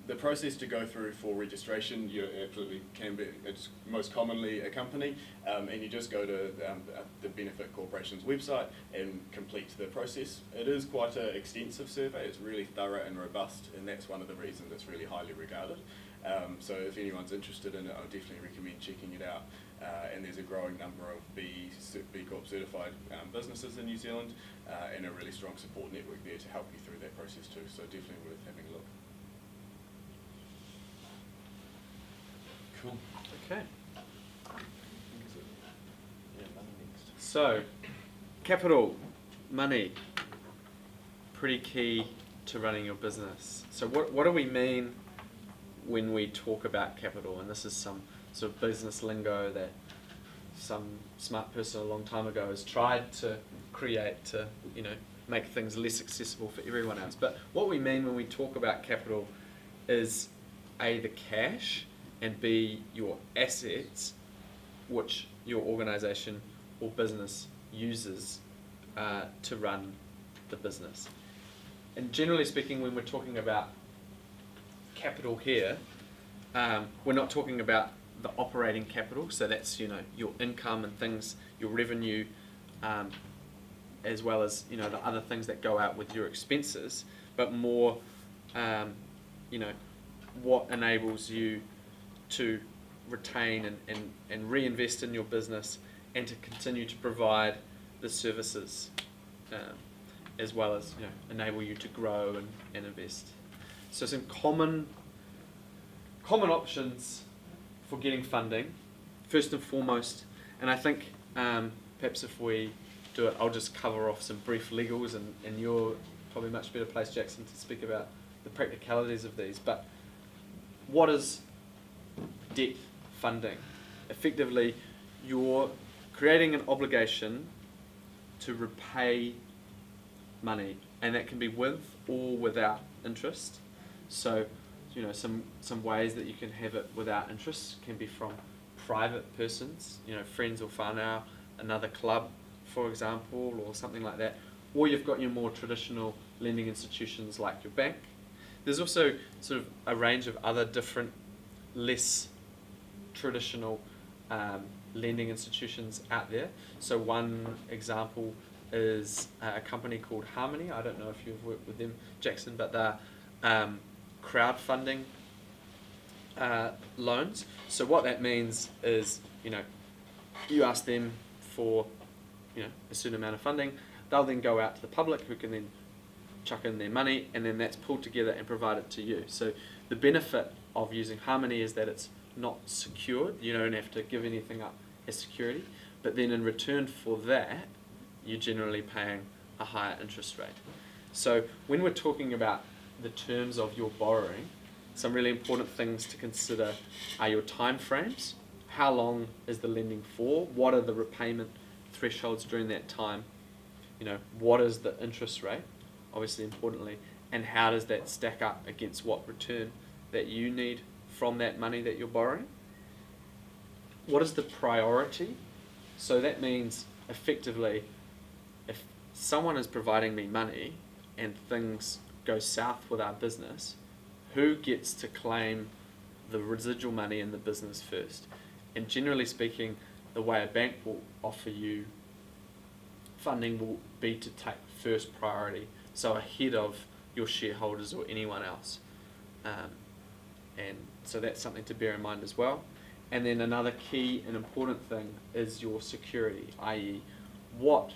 The process to go through for registration, you absolutely can be, it's most commonly a company, and you just go to the Benefit Corporation's website and complete the process. It is quite an extensive survey, it's really thorough and robust, and that's one of the reasons it's really highly regarded. So if anyone's interested in it, I would definitely recommend checking it out. And there's a growing number of B Corp certified businesses in New Zealand, and a really strong support network there to help you through that process too, so definitely worth having a look. Cool. Okay. So, capital, money, pretty key to running your business. So what do we mean when we talk about capital? And this is some sort of business lingo that some smart person a long time ago has tried to create to, make things less accessible for everyone else. But what we mean when we talk about capital is A, the cash, and B, your assets, which your organisation or business uses to run the business. And generally speaking, when we're talking about capital here, we're not talking about the operating capital, so that's, you know, your income and things, your revenue, as well as, you know, the other things that go out with your expenses, but more, you know, what enables you to retain and reinvest in your business and to continue to provide the services, as well as, you know, enable you to grow and invest. So some common options for getting funding, first and foremost, and I think perhaps if we do it, I'll just cover off some brief legals, and you're probably much better placed, Jackson, to speak about the practicalities of these. But what is debt funding? Effectively, you're creating an obligation to repay money, and that can be with or without interest. So, you know, some ways that you can have it without interest can be from private persons, you know, friends or whānau, another club, for example, or something like that. Or you've got your more traditional lending institutions like your bank. There's also sort of a range of other different, less traditional lending institutions out there. So one example is a company called Harmony. I don't know if you've worked with them, Jackson, but they're crowdfunding loans. So what that means is, you know, you ask them for, you know, a certain amount of funding. They'll then go out to the public, who can then chuck in their money, and then that's pulled together and provided to you. So the benefit of using Harmony is that it's not secured. You don't have to give anything up as security, but then in return for that, you're generally paying a higher interest rate. So when we're talking about the terms of your borrowing, some really important things to consider are your time frames. How long is the lending for? What are the repayment thresholds during that time? You know, what is the interest rate, obviously importantly, and how does that stack up against what return that you need from that money that you're borrowing? What is the priority? So that means effectively, if someone is providing me money and things go south with our business, who gets to claim the residual money in the business first? And generally speaking, the way a bank will offer you funding will be to take first priority, so ahead of your shareholders or anyone else. And so that's something to bear in mind as well. And then another key and important thing is your security, i.e. what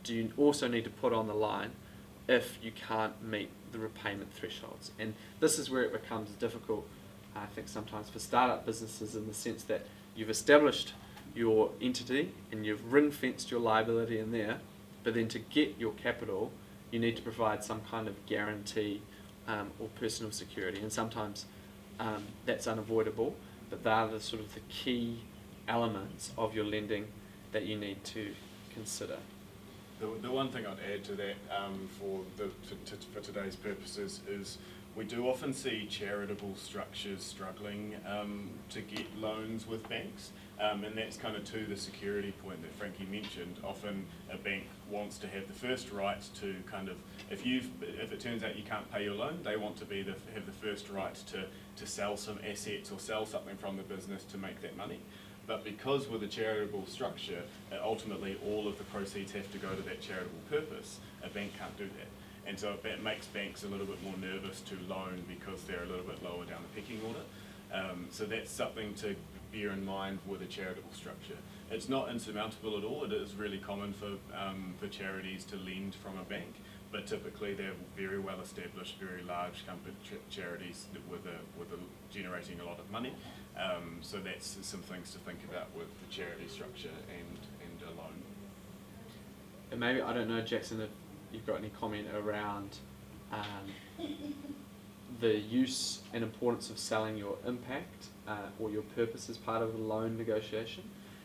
do you also need to put on the line if you can't meet the repayment thresholds. And this is where it becomes difficult, I think, sometimes for startup businesses, in the sense that you've established your entity and you've ring-fenced your liability in there, but then to get your capital, you need to provide some kind of guarantee or personal security. And sometimes that's unavoidable, but they are the sort of the key elements of your lending that you need to consider. The one thing I'd add to that for today's purposes is we do often see charitable structures struggling to get loans with banks, and that's kind of to the security point that Frankie mentioned. Often a bank wants to have the first right to kind of, if it turns out you can't pay your loan, they want to have the first right to sell some assets or sell something from the business to make that money. But because with a charitable structure, ultimately all of the proceeds have to go to that charitable purpose, a bank can't do that. And so it makes banks a little bit more nervous to loan because they're a little bit lower down the pecking order. So that's something to bear in mind with a charitable structure. It's not insurmountable at all. It is really common for charities to lend from a bank, but typically they're very well established, very large company charities with generating a lot of money. So that's some things to think about with the charity structure and a loan. And maybe, I don't know, Jackson, if you've got any comment around the use and importance of selling your impact or your purpose as part of a loan negotiation?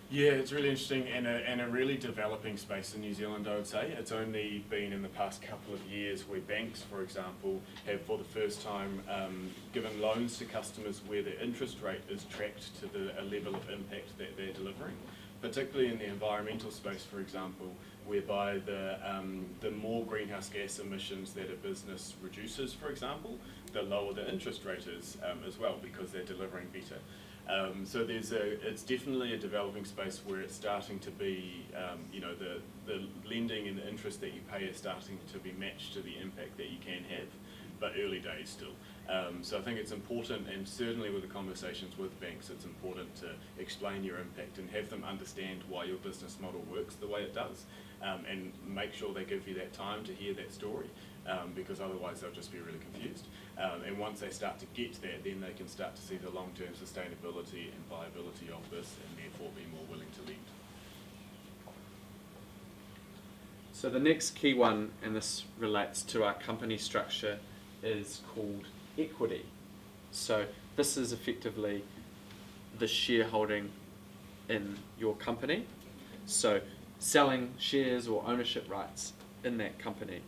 Yeah, it's really interesting and a really developing space in New Zealand, I would say. It's only been in the past couple of years where banks, for example, have for the first time given loans to customers where the interest rate is tracked to a level of impact that they're delivering, particularly in the environmental space, for example, whereby the more greenhouse gas emissions that a business reduces, for example, the lower the interest rate is as well, because they're delivering better. So it's definitely a developing space where it's starting to be, the lending and the interest that you pay is starting to be matched to the impact that you can have, but early days still. So I think it's important, and certainly with the conversations with banks, it's important to explain your impact and have them understand why your business model works the way it does, and make sure they give you that time to hear that story, because otherwise they'll just be really confused. And once they start to get that, then they can start to see the long-term sustainability and viability of this, and therefore be more willing to lend. So the next key one, and this relates to our company structure, is called equity. So this is effectively the shareholding in your company. So selling shares or ownership rights in that company.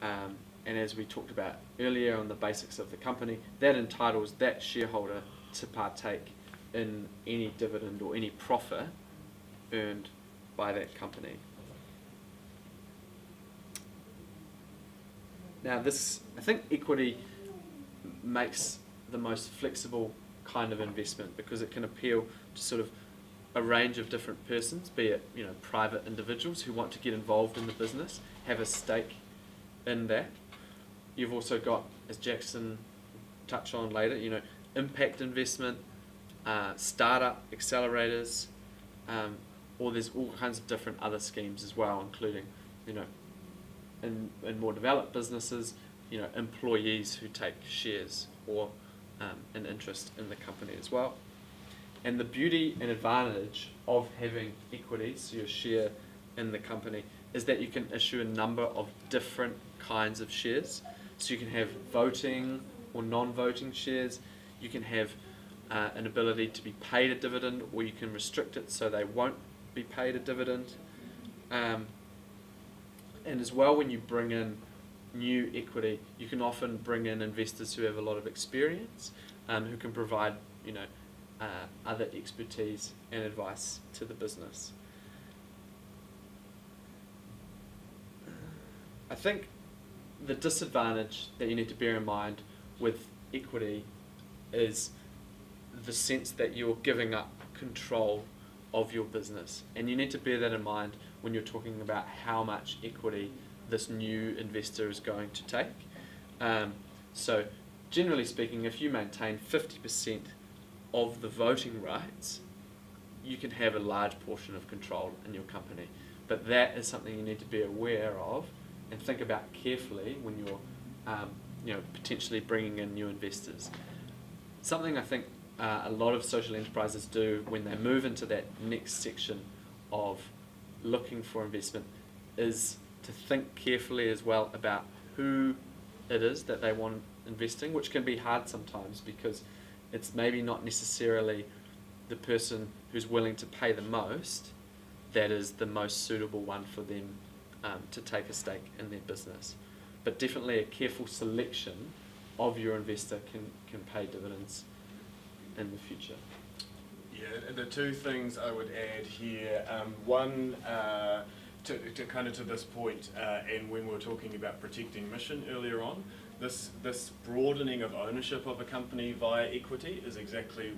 And as we talked about earlier on the basics of the company, that entitles that shareholder to partake in any dividend or any profit earned by that company. Now this, I think equity makes the most flexible kind of investment, because it can appeal to sort of a range of different persons, be it private individuals who want to get involved in the business, have a stake in that. You've also got, as Jackson touched on later, impact investment, startup accelerators, or there's all kinds of different other schemes as well, including, in more developed businesses, employees who take shares or an interest in the company as well. And the beauty and advantage of having equity, so your share in the company, is that you can issue a number of different kinds of shares. So you can have voting or non-voting shares. You can have an ability to be paid a dividend, or you can restrict it so they won't be paid a dividend. And as well, when you bring in new equity, you can often bring in investors who have a lot of experience, who can provide other expertise and advice to the business. I think the disadvantage that you need to bear in mind with equity is the sense that you're giving up control of your business, and you need to bear that in mind when you're talking about how much equity this new investor is going to take. So generally speaking, if you maintain 50% of the voting rights, you can have a large portion of control in your company. But that is something you need to be aware of and think about carefully when you're potentially bringing in new investors. Something I think a lot of social enterprises do when they move into that next section of looking for investment is to think carefully as well about who it is that they want investing, which can be hard sometimes because it's maybe not necessarily the person who's willing to pay the most that is the most suitable one for them to take a stake in their business. But definitely a careful selection of your investor can pay dividends in the future. Yeah, the two things I would add here, one, to kind of to this point, and when we were talking about protecting mission earlier on, this broadening of ownership of a company via equity is exactly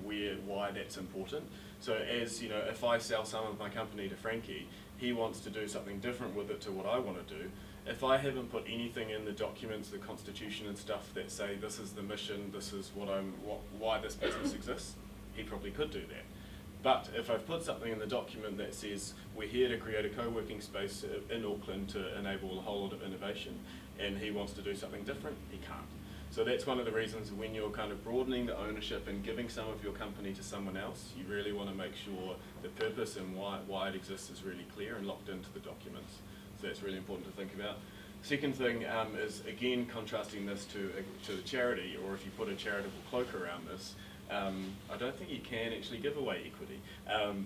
why that's important. So as if I sell some of my company to Frankie, he wants to do something different with it to what I want to do. If I haven't put anything in the documents, the constitution and stuff that say this is the mission, this is why this business exists, he probably could do that. But if I've put something in the document that says we're here to create a co-working space in Auckland to enable a whole lot of innovation, and he wants to do something different, he can't. So that's one of the reasons when you're kind of broadening the ownership and giving some of your company to someone else, you really want to make sure the purpose and why it exists is really clear and locked into the documents. So that's really important to think about. Second thing is, again, contrasting this to the charity, or if you put a charitable cloak around this, I don't think you can actually give away equity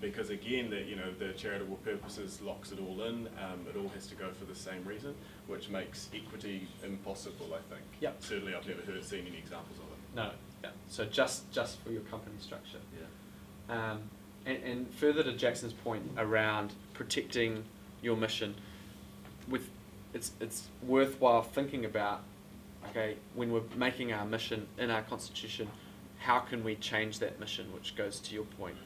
because again, the charitable purposes locks it all in. It all has to go for the same reason, which makes equity impossible, I think. Yep. Certainly, I've never seen any examples of it. No. Yeah. So just for your company structure. Yeah. And further to Jackson's point around protecting your mission, it's worthwhile thinking about okay, when we're making our mission in our constitution, how can we change that mission, which goes to your point.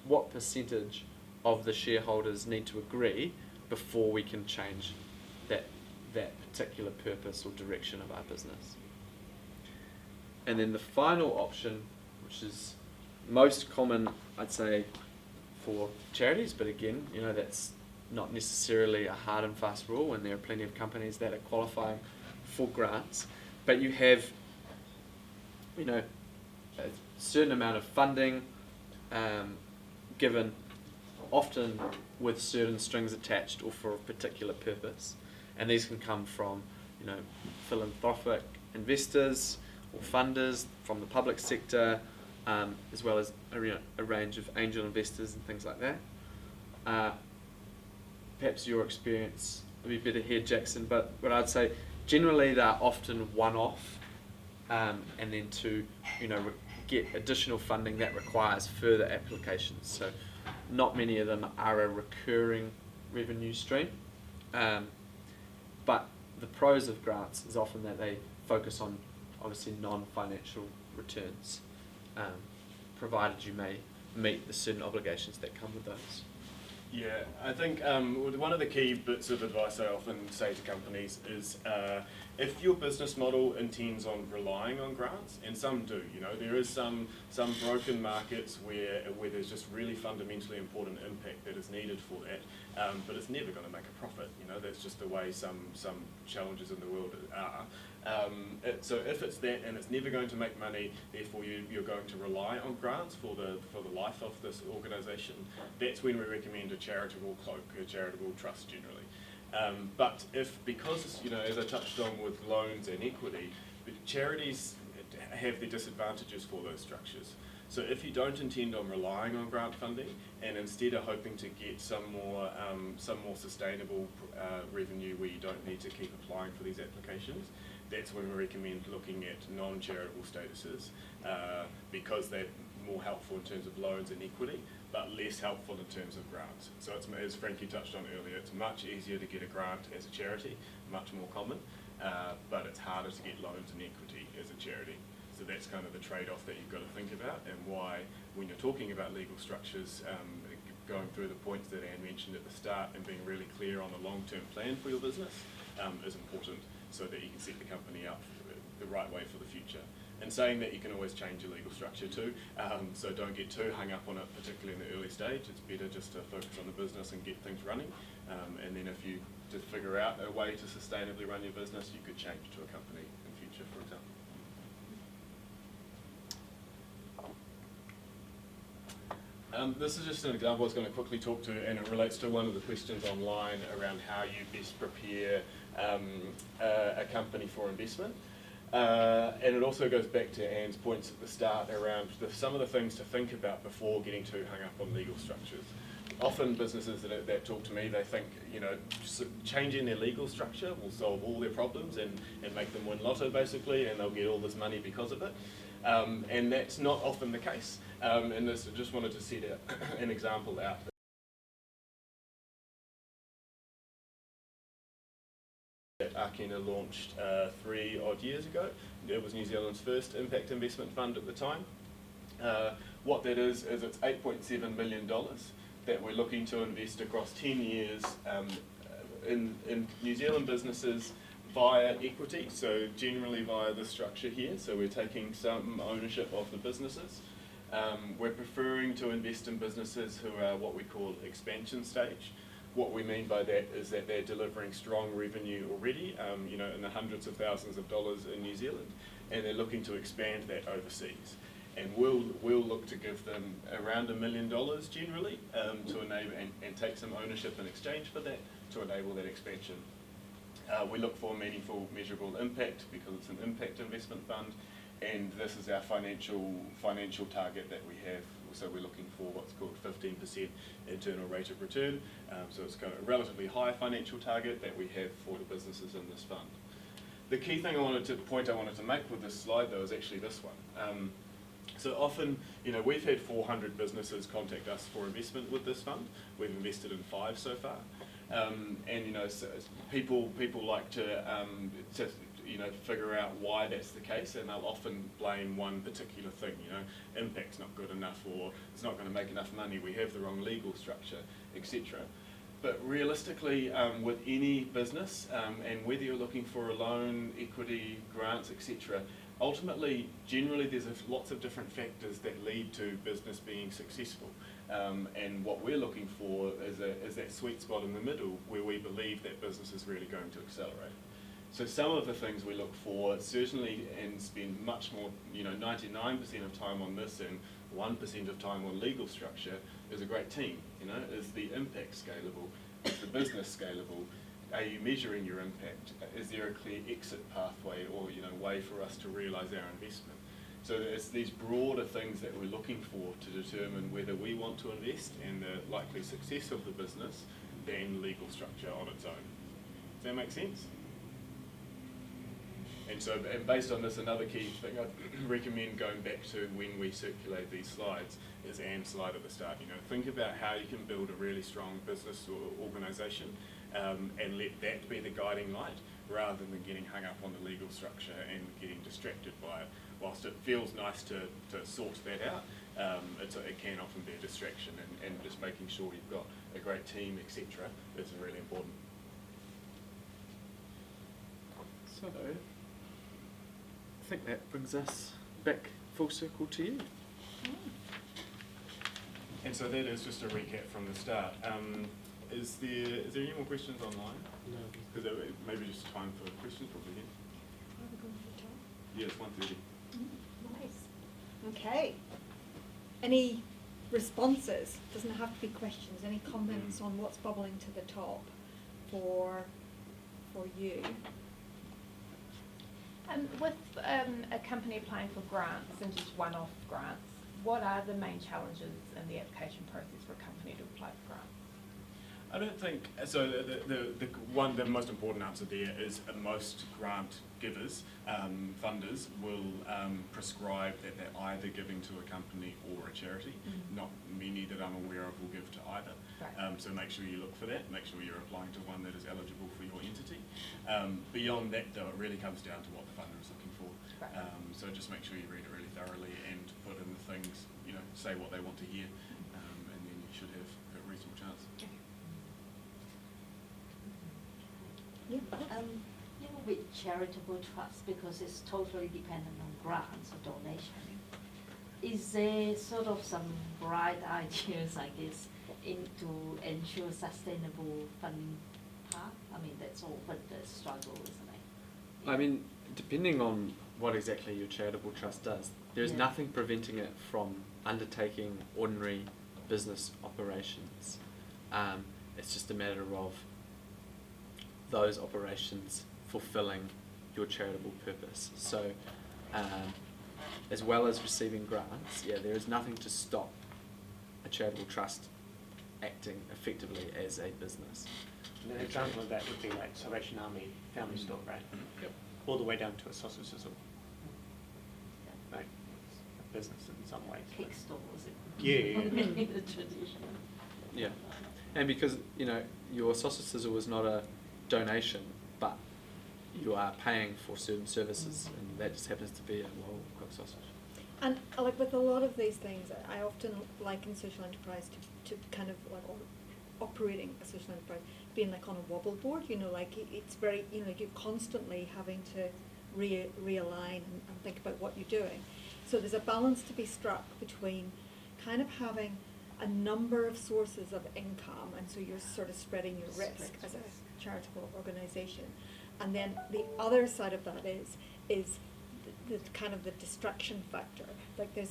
What percentage of the shareholders need to agree before we can change that particular purpose or direction of our business. And then the final option, which is most common, I'd say, for charities, but again, that's not necessarily a hard and fast rule, and there are plenty of companies that are qualifying for grants, but you have, a certain amount of funding given, often with certain strings attached or for a particular purpose, and these can come from, philanthropic investors or funders from the public sector, as well as a range of angel investors and things like that. Perhaps your experience would be better here, Jackson, but I'd say generally they're often one-off, and then to get additional funding that requires further applications. So not many of them are a recurring revenue stream, but the pros of grants is often that they focus on obviously non-financial returns, provided you may meet the certain obligations that come with those. Yeah, I think one of the key bits of advice I often say to companies is if your business model intends on relying on grants, and some do, there is some broken markets where there's just really fundamentally important impact that is needed for that, but it's never going to make a profit. That's just the way some challenges in the world are. So if it's that and it's never going to make money, therefore you're going to rely on grants for the life of this organisation, that's when we recommend a charitable cloak, a charitable trust generally. But because as I touched on with loans and equity, charities have their disadvantages for those structures. So if you don't intend on relying on grant funding and instead are hoping to get some more sustainable revenue where you don't need to keep applying for these applications, that's when we recommend looking at non-charitable statuses because they're more helpful in terms of loans and equity, but less helpful in terms of grants. So it's, as Frankie touched on earlier, it's much easier to get a grant as a charity, much more common, but it's harder to get loans and equity as a charity. So that's kind of the trade-off that you've got to think about, and why when you're talking about legal structures, going through the points that Anne mentioned at the start and being really clear on the long-term plan for your business is important, so that you can set the company up the right way for the future. And saying that, you can always change your legal structure too, so don't get too hung up on it, particularly in the early stage. It's better just to focus on the business and get things running, and then if you just figure out a way to sustainably run your business, you could change to a company in future, for example. This is just an example I was going to quickly talk to, and it relates to one of the questions online around how you best prepare a company for investment. And it also goes back to Anne's points at the start around some of the things to think about before getting too hung up on legal structures. Often businesses that talk to me, they think changing their legal structure will solve all their problems and make them win lotto basically, and they'll get all this money because of it. And that's not often the case. And this, I just wanted to set an example out. That Akina launched 3 odd years ago. It was New Zealand's first impact investment fund at the time. What that is it's $8.7 million that we're looking to invest across 10 years in New Zealand businesses via equity, so generally via the structure here. So we're taking some ownership of the businesses. We're preferring to invest in businesses who are what we call expansion stage. What we mean by that is that they're delivering strong revenue already, in the hundreds of thousands of dollars in New Zealand, and they're looking to expand that overseas. And we'll look to give them around $1 million generally to enable and take some ownership in exchange for that to enable that expansion. We look for meaningful, measurable impact because it's an impact investment fund, and this is our financial target that we have. So we're looking for what's called 15% internal rate of return. So it's kind of a relatively high financial target that we have for the businesses in this fund. The key thing I wanted to make with this slide though is actually this one. So often, we've had 400 businesses contact us for investment with this fund. We've invested in 5 so far. And so people like to figure out why that's the case, and they'll often blame one particular thing, impact's not good enough, or it's not going to make enough money, we have the wrong legal structure, etc. But realistically, with any business, and whether you're looking for a loan, equity, grants, etc., ultimately, generally there's lots of different factors that lead to business being successful. And what we're looking for is that sweet spot in the middle where we believe that business is really going to accelerate. So some of the things we look for, certainly, and spend much more, 99% of time on this and 1% of time on legal structure, is a great team. Is the impact scalable? Is the business scalable? Are you measuring your impact? Is there a clear exit pathway or way for us to realise our investment? So it's these broader things that we're looking for to determine whether we want to invest and the likely success of the business than legal structure on its own. Does that make sense? And based on this, another key thing I'd recommend going back to when we circulate these slides is Anne's slide at the start. Think about how you can build a really strong business or organisation, and let that be the guiding light, rather than getting hung up on the legal structure and getting distracted by it. Whilst it feels nice to sort that out, it can often be a distraction, and just making sure you've got a great team, etc., is really important. So, I think that brings us back full circle to you. And so that is just a recap from the start. Is there any more questions online? No. Because maybe just time for questions probably again. Are we going to the top? Yeah, it's 1:30. Nice. Okay. Any responses? Doesn't have to be questions. Any comments on what's bubbling to the top for you? With a company applying for grants and just one-off grants, what are the main challenges in the application process for a company to apply for grants? I don't think so. The most important answer there is most grant givers, funders, will prescribe that they're either giving to a company or a charity. Not many that I'm aware of will give to either. Right. So make sure you look for that. Make sure you're applying to one that is eligible for your entity. Beyond that, though, it really comes down to what the funder is looking for. Right. So just make sure you read it really thoroughly and put in the things, say what they want to hear, and then you should have a reasonable chance. Yeah. With charitable trust, because it's totally dependent on grants or donation, is there sort of some bright ideas, I guess, to ensure sustainable funding path? I mean, that's often the struggle, isn't it? I mean, depending on what exactly your charitable trust does, there's nothing preventing it from undertaking ordinary business operations. It's just a matter of those operations fulfilling your charitable purpose. So, as well as receiving grants, there is nothing to stop a charitable trust acting effectively as a business. And an example of that would be like Salvation Army Family Store, right? Yep. All the way down to a sausage sizzle. Like, a business in some ways. Cake stores. Yeah. The tradition. Yeah, and because your sausage sizzle is not a donation, but you are paying for certain services, and that just happens to be a well-cooked sausage. And like with a lot of these things, I often liken social enterprise to kind of like operating a social enterprise being like on a wobble board. Like it's very like you're constantly having to realign and think about what you're doing. So there's a balance to be struck between kind of having a number of sources of income, and so you're sort of spreading your risk as a charitable organisation, and then the other side of that is the kind of the distraction factor. Like there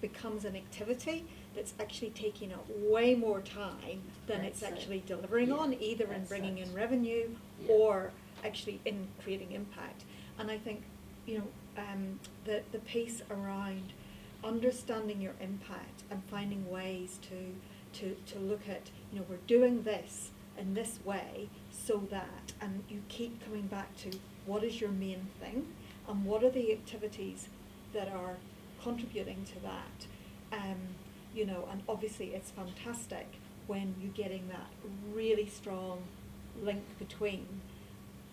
becomes an activity that's actually taking up way more time than it's actually delivering on, either in bringing in revenue or actually in creating impact. And I think the piece around understanding your impact and finding ways to look at, we're doing this in this way so that, and you keep coming back to what is your main thing and what are the activities that are contributing to that. And obviously it's fantastic when you're getting that really strong link between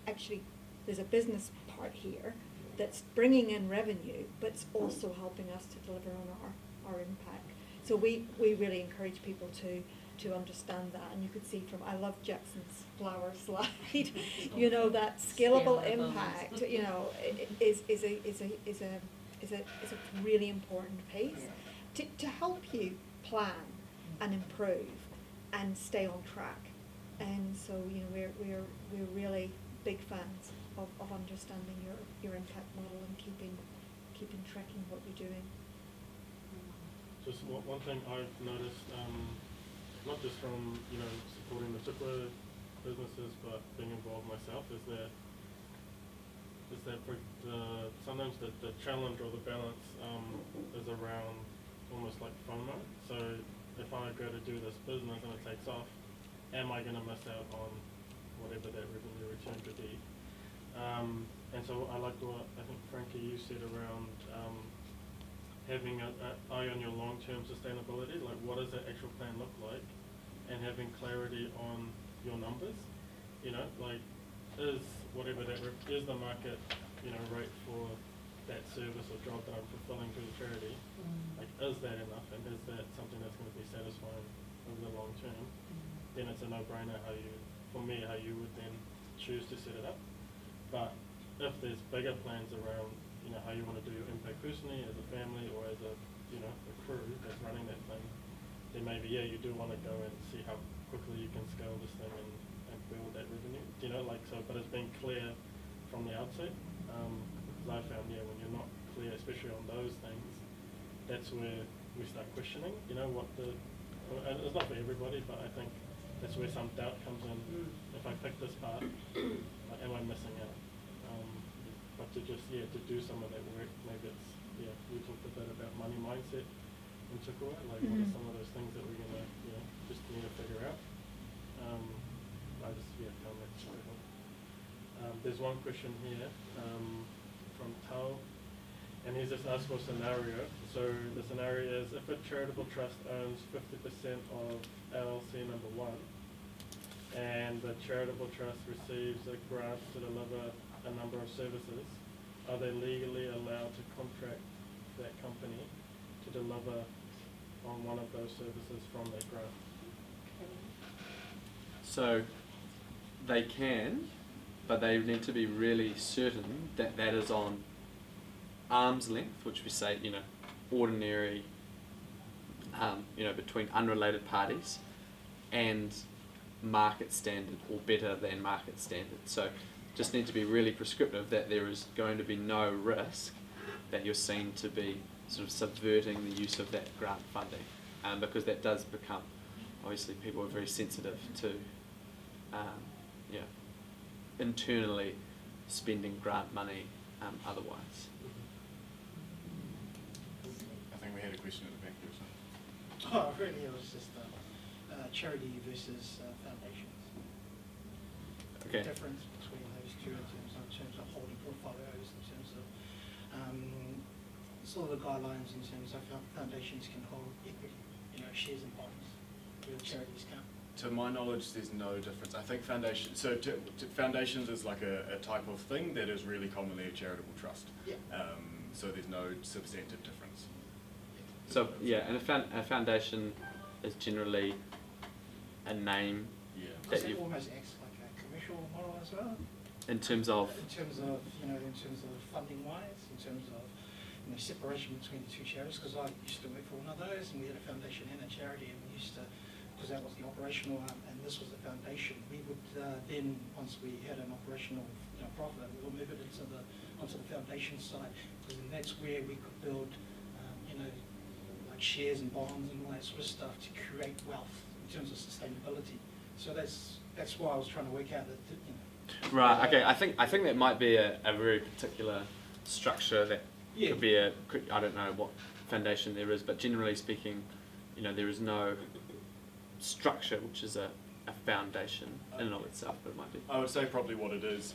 actually there's a business part here that's bringing in revenue, but it's also helping us to deliver on our impact. So we really encourage people to understand that, and you could see from, I love Jackson's flower slide, you know, that scalable impact, you know, is a really important piece to help you plan and improve and stay on track. And so, you know, we're really big fans of understanding your impact model and keeping tracking what you're doing. Just one thing I've noticed, not just from, you know, supporting the Tukua businesses, but being involved myself, is that for sometimes the challenge or the balance is around almost like FOMO. So if I go to do this business and it takes off, am I going to miss out on whatever that revenue return could be? And so I like what I think Frankie you said around having an eye on your long-term sustainability, like what does that actual plan look like, and having clarity on your numbers. You know, like is whatever that is the market, you know, rate for that service or job that I'm fulfilling through the charity. Like, is that enough, and is that something that's going to be satisfying over the long term? Then it's a no-brainer how you would then choose to set it up. But if there's bigger plans around, you know, how you want to do your impact personally, as a family, or as a, you know, a crew that's running that thing, then maybe, yeah, you do want to go and see how quickly you can scale this thing and build that revenue. You know, like, so, but it's being clear from the outset. Because I found, yeah, when you're not clear, especially on those things, that's where we start questioning, you know, and it's not for everybody, but I think that's where some doubt comes in. If I pick this path, like, am I missing out? But to just, to do some of that work, maybe it's, we talked a bit about money mindset in Tukua, like what are some of those things that we're going to, just need to figure out. I just, found that struggle. There's one question here from Tau, and he's just asked for a scenario. So the scenario is, if a charitable trust owns 50% of LLC number 1, and the charitable trust receives a grant to deliver a number of services, are they legally allowed to contract that company to deliver on one of those services from that grant? So they can, but they need to be really certain that that is on arm's length, which we say, ordinary, between unrelated parties, and market standard or better than market standard. So just need to be really prescriptive that there is going to be no risk that you're seen to be sort of subverting the use of that grant funding, because that does become, obviously people are very sensitive to internally spending grant money otherwise. I think we had a question at the back there. Oh, really, it was just charity versus foundations. Okay. The difference between those two in terms of holding portfolios, in terms of sort of the guidelines in terms of how foundations can hold equity, shares and bonds, where charities can't. To my knowledge, there's no difference. I think foundations is like a type of thing that is really commonly a charitable trust. Yeah. So there's no substantive difference. So and a foundation is generally a name that It you almost acts like a commercial model as well. in terms of funding wise, in terms of separation between the two charities. Because I used to work for one of those, and we had a foundation and a charity, and we used to, because that was the operational arm, and this was the foundation. We would then, once we had an operational profit, we would move it onto the foundation side, because then that's where we could build, like shares and bonds and all that sort of stuff to create wealth in terms of sustainability. So that's why I was trying to work out that. Right. Okay. I think that might be a very particular structure that could be I don't know what foundation there is, but generally speaking, there is no structure which is a foundation in and of itself, but it might be. I would say probably what it is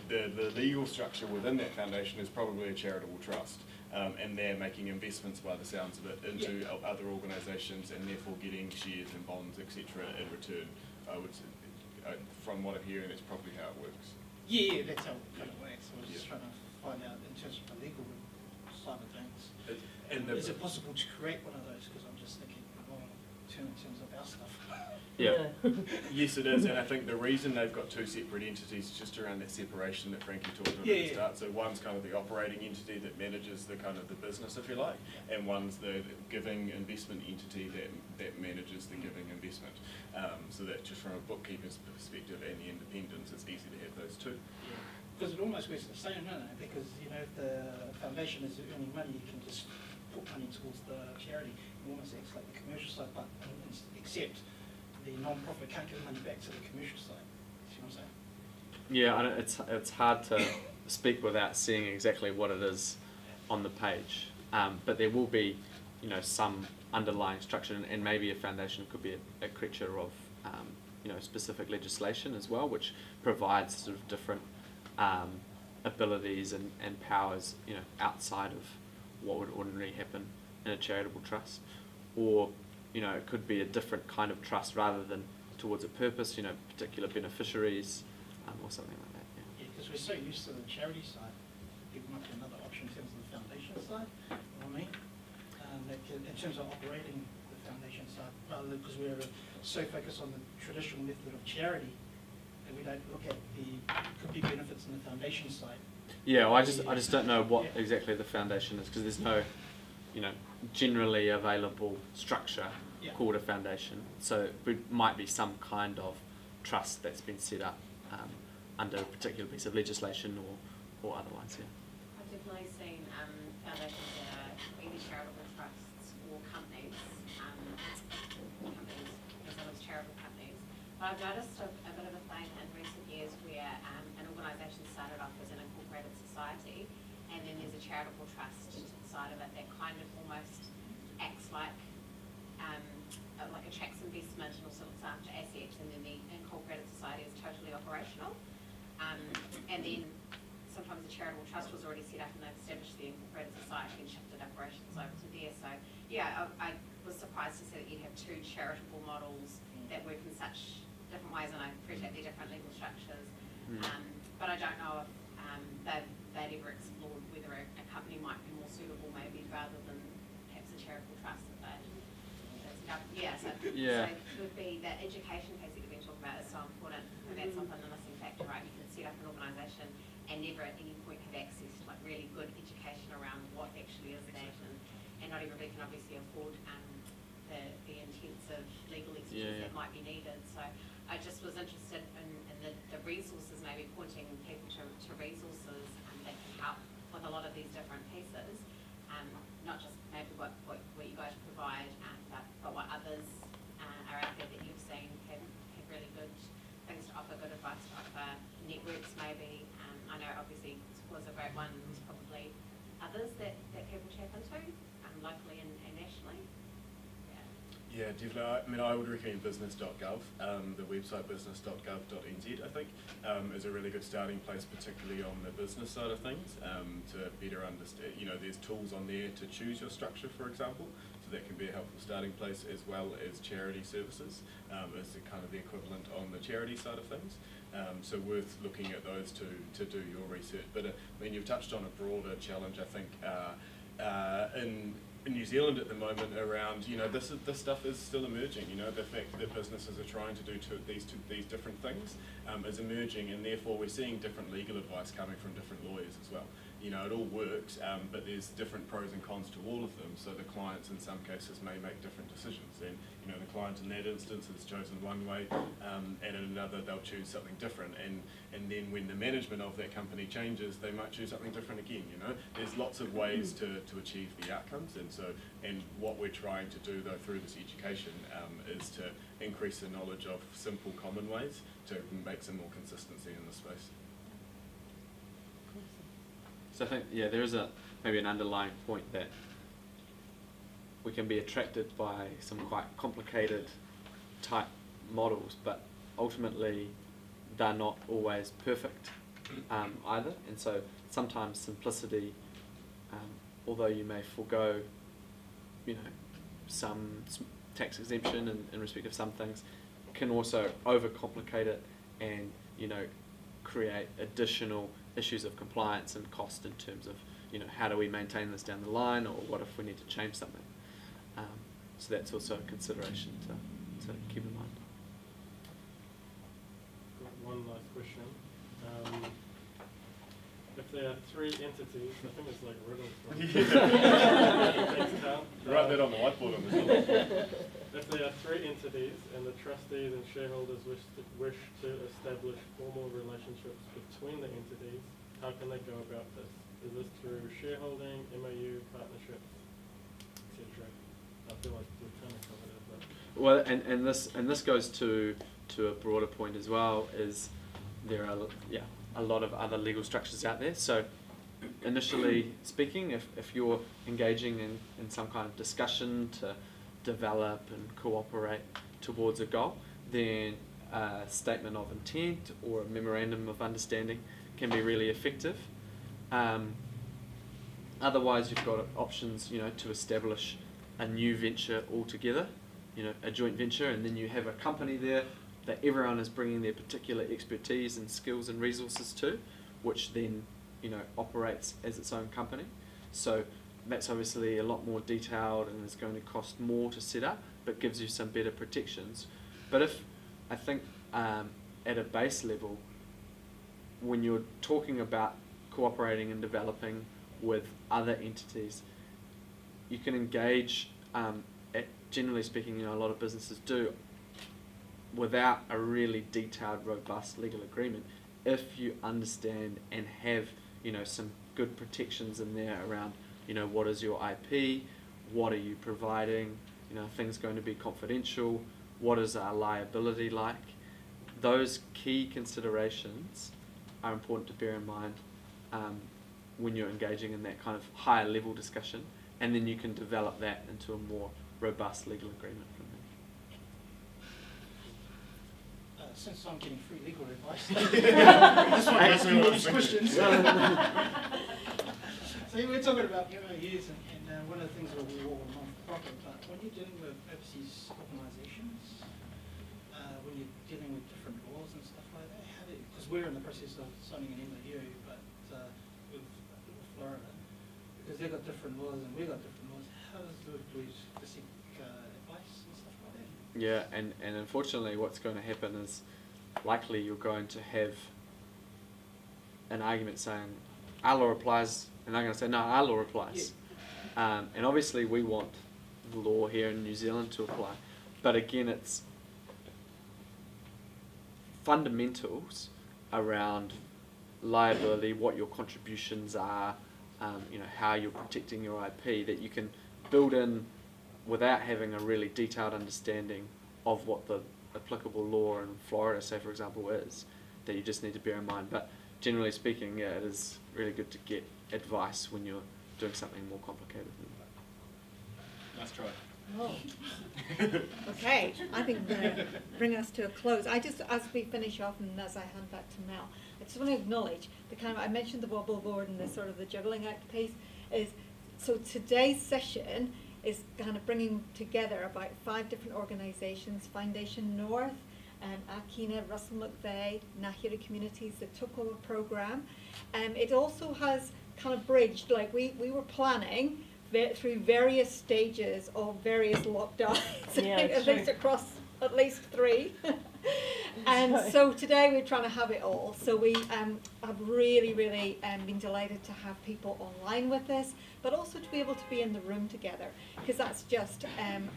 the legal structure within that foundation is probably a charitable trust, and they're making investments by the sounds of it into other organisations, and therefore getting shares and bonds, etc. in return. I would say, from what I'm hearing, that's probably how it works. Yeah, that's how it kind of works. I was just trying to find out in terms of the legal side of things. Is it possible to create one of those? Because I'm just thinking, well, in terms of our stuff. Yeah. Yes, it is, and I think the reason they've got two separate entities is just around that separation that Frankie talked about at the start. So one's kind of the operating entity that manages the kind of the business, if you like, and one's the giving investment entity that manages the giving investment. So that just from a bookkeeper's perspective and the independence, it's easy to have those two. Because it almost works the same, doesn't it? Because, you know, if the foundation is earning money, you can just put money towards the charity. It almost acts like the commercial side, but except the non-profit can't give money back to the commercial side. See what I'm saying? Yeah, it's hard to speak without seeing exactly what it is on the page. But there will be, you know, some underlying structure, and maybe a foundation could be a creature of, you know, specific legislation as well, which provides sort of different abilities and powers, you know, outside of what would ordinarily happen in a charitable trust. Or, you know, it could be a different kind of trust rather than towards a purpose, you know, particular beneficiaries, or something like that. Yeah, because we're so used to the charity side, it might be another option in terms of the foundation side, you know what I mean? In terms of operating the foundation side, rather than because we're so focused on the traditional method of charity, and we don't look at could be benefits in the foundation side. Yeah, well, I just don't know what exactly the foundation is, because there's no, you know, generally available structure called a foundation. So it might be some kind of trust that's been set up under a particular piece of legislation or otherwise. Yeah. I've definitely seen foundations that are either charitable trusts or companies as well as charitable companies. But I've noticed a bit of a thing in recent years where an organisation started off as an incorporated society, and then there's a charitable trust side of it that kind of almost acts like attracts investment and also looks after assets, and then the incorporated society is totally operational. And then sometimes the charitable trust was already set up and they've established the incorporated society and shifted operations over to there. So yeah, I was surprised to see that you have two charitable models that work in such different ways, and I appreciate their different legal structures. But I don't know if they'd ever explored whether a company might be more suitable maybe rather than perhaps a charitable trust that so it would be that education piece that you've been talking about is so important, and that's often the missing factor, right? You can set up an organisation and never at any point have access to like really good education around what actually is that, and not everybody can obviously afford the intensive legal expertise that might be needed. So I just was interested in the resources, maybe pointing people to resources that can help with a lot of these different pieces, not just maybe what you guys provide, but what others are out there that you've seen have really good things to offer, good advice to offer, networks maybe. I know obviously was a great one. There's probably others that people tap into locally and nationally. Yeah, definitely. I mean, I would recommend business.gov. The website business.gov.nz, I think, is a really good starting place, particularly on the business side of things, to better understand. You know, there's tools on there to choose your structure, for example, so that can be a helpful starting place, as well as charity services, is the kind of the equivalent on the charity side of things. So worth looking at those to do your research. But I mean, you've touched on a broader challenge, I think, in New Zealand at the moment around, you know, this stuff is still emerging. You know, the fact that businesses are trying to do these different things is emerging, and therefore we're seeing different legal advice coming from different lawyers as well. You know, it all works, but there's different pros and cons to all of them. So the clients in some cases may make different decisions, and you know, the client in that instance has chosen one way, and in another they'll choose something different. And then when the management of that company changes, they might choose something different again. You know, there's lots of ways to achieve the outcomes, and what we're trying to do though through this education is to increase the knowledge of simple, common ways to make some more consistency in the space. So I think, there is maybe an underlying point that we can be attracted by some quite complicated type models, but ultimately they're not always perfect either. And so sometimes simplicity, although you may forego, you know, some tax exemption in respect of some things, can also overcomplicate it and, you know, create additional issues of compliance and cost in terms of, how do we maintain this down the line, or what if we need to change something. So that's also a consideration to keep in mind. Got one last question. If there are 3 entities, I think it's like a riddle. Write that on the whiteboard on the top. If there are 3 entities and the trustees and shareholders wish to establish formal relationships between the entities, how can they go about this? Is this through shareholding, MOU, partnerships, etc.? I feel like we've kind of covered it, but Well, and this goes to a broader point as well. Is there are a lot of other legal structures out there. So initially speaking, if you're engaging in some kind of discussion to develop and cooperate towards a goal, then a statement of intent or a memorandum of understanding can be really effective. Otherwise, you've got options, to establish a new venture altogether, a joint venture, and then you have a company there that everyone is bringing their particular expertise and skills and resources to, which then, operates as its own company. So that's obviously a lot more detailed and is going to cost more to set up, but gives you some better protections. But I think at a base level, when you're talking about cooperating and developing with other entities, you can engage, generally speaking, a lot of businesses do, without a really detailed, robust legal agreement, if you understand and have, some good protections in there around, what is your IP, what are you providing, things going to be confidential, what is our liability like. Those key considerations are important to bear in mind when you're engaging in that kind of higher level discussion, and then you can develop that into a more robust legal agreement from there. Since I'm getting free legal advice, I just want to ask you all these questions. So we're talking about MOUs, and one of the things we all non-profit, but when you're dealing with overseas organisations, when you're dealing with different laws and stuff like that, because we're in the process of signing an MOU, but with Florida, because they've got different laws and we've got different laws, how does we seek advice and stuff like that? Yeah, and unfortunately what's going to happen is likely you're going to have an argument saying our law applies, and they're going to say no, our law applies. Yeah. And obviously we want the law here in New Zealand to apply, but again it's fundamentals around liability, what your contributions are, how you're protecting your IP that you can build in without having a really detailed understanding of what the applicable law in Florida, say for example, is, that you just need to bear in mind. But generally speaking, it is really good to get advice when you're doing something more complicated than that. Nice try. Oh. Okay, I think we're going to bring us to a close. As we finish off and as I hand back to Mel, I just want to acknowledge I mentioned the wobble board and the sort of the juggling act piece so today's session is kind of bringing together about 5 different organisations: Foundation North, Akina, Russel, McVeagh, Ngahere Communities, the Tukua program. It also has kind of bridged, like we were planning through various stages of various lockdowns, at least across at least 3. And so today we're trying to have it all. So we have really, really been delighted to have people online with us, but also to be able to be in the room together, because that's just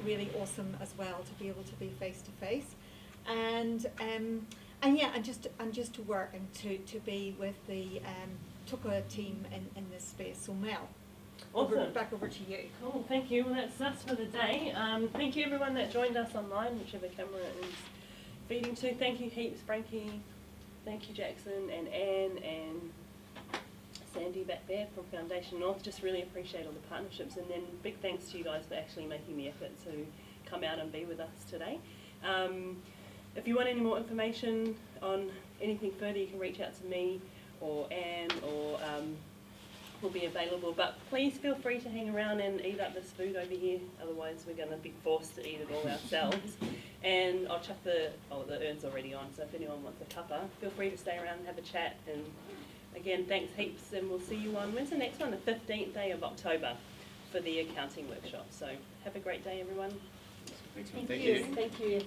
really awesome as well, to be able to be face to face, and just to work and to be with the Tukua team in this space. So Mel. Awesome. Back over to you. Cool, thank you. Well, that's us for the day. Thank you everyone that joined us online, whichever camera is feeding to. Thank you heaps, Frankie. Thank you, Jackson and Anne and Sandy back there from Foundation North. Just really appreciate all the partnerships, and then big thanks to you guys for actually making the effort to come out and be with us today. If you want any more information on anything further, you can reach out to me or Anne or will be available, but please feel free to hang around and eat up this food over here, otherwise we're going to be forced to eat it all ourselves. And I'll chuck the urn's already on, so if anyone wants a cuppa, feel free to stay around and have a chat. And again, thanks heaps, and we'll see you on, when's the next one? The 15th day of October for the accounting workshop. So have a great day, everyone. Thanks, man. Thank you.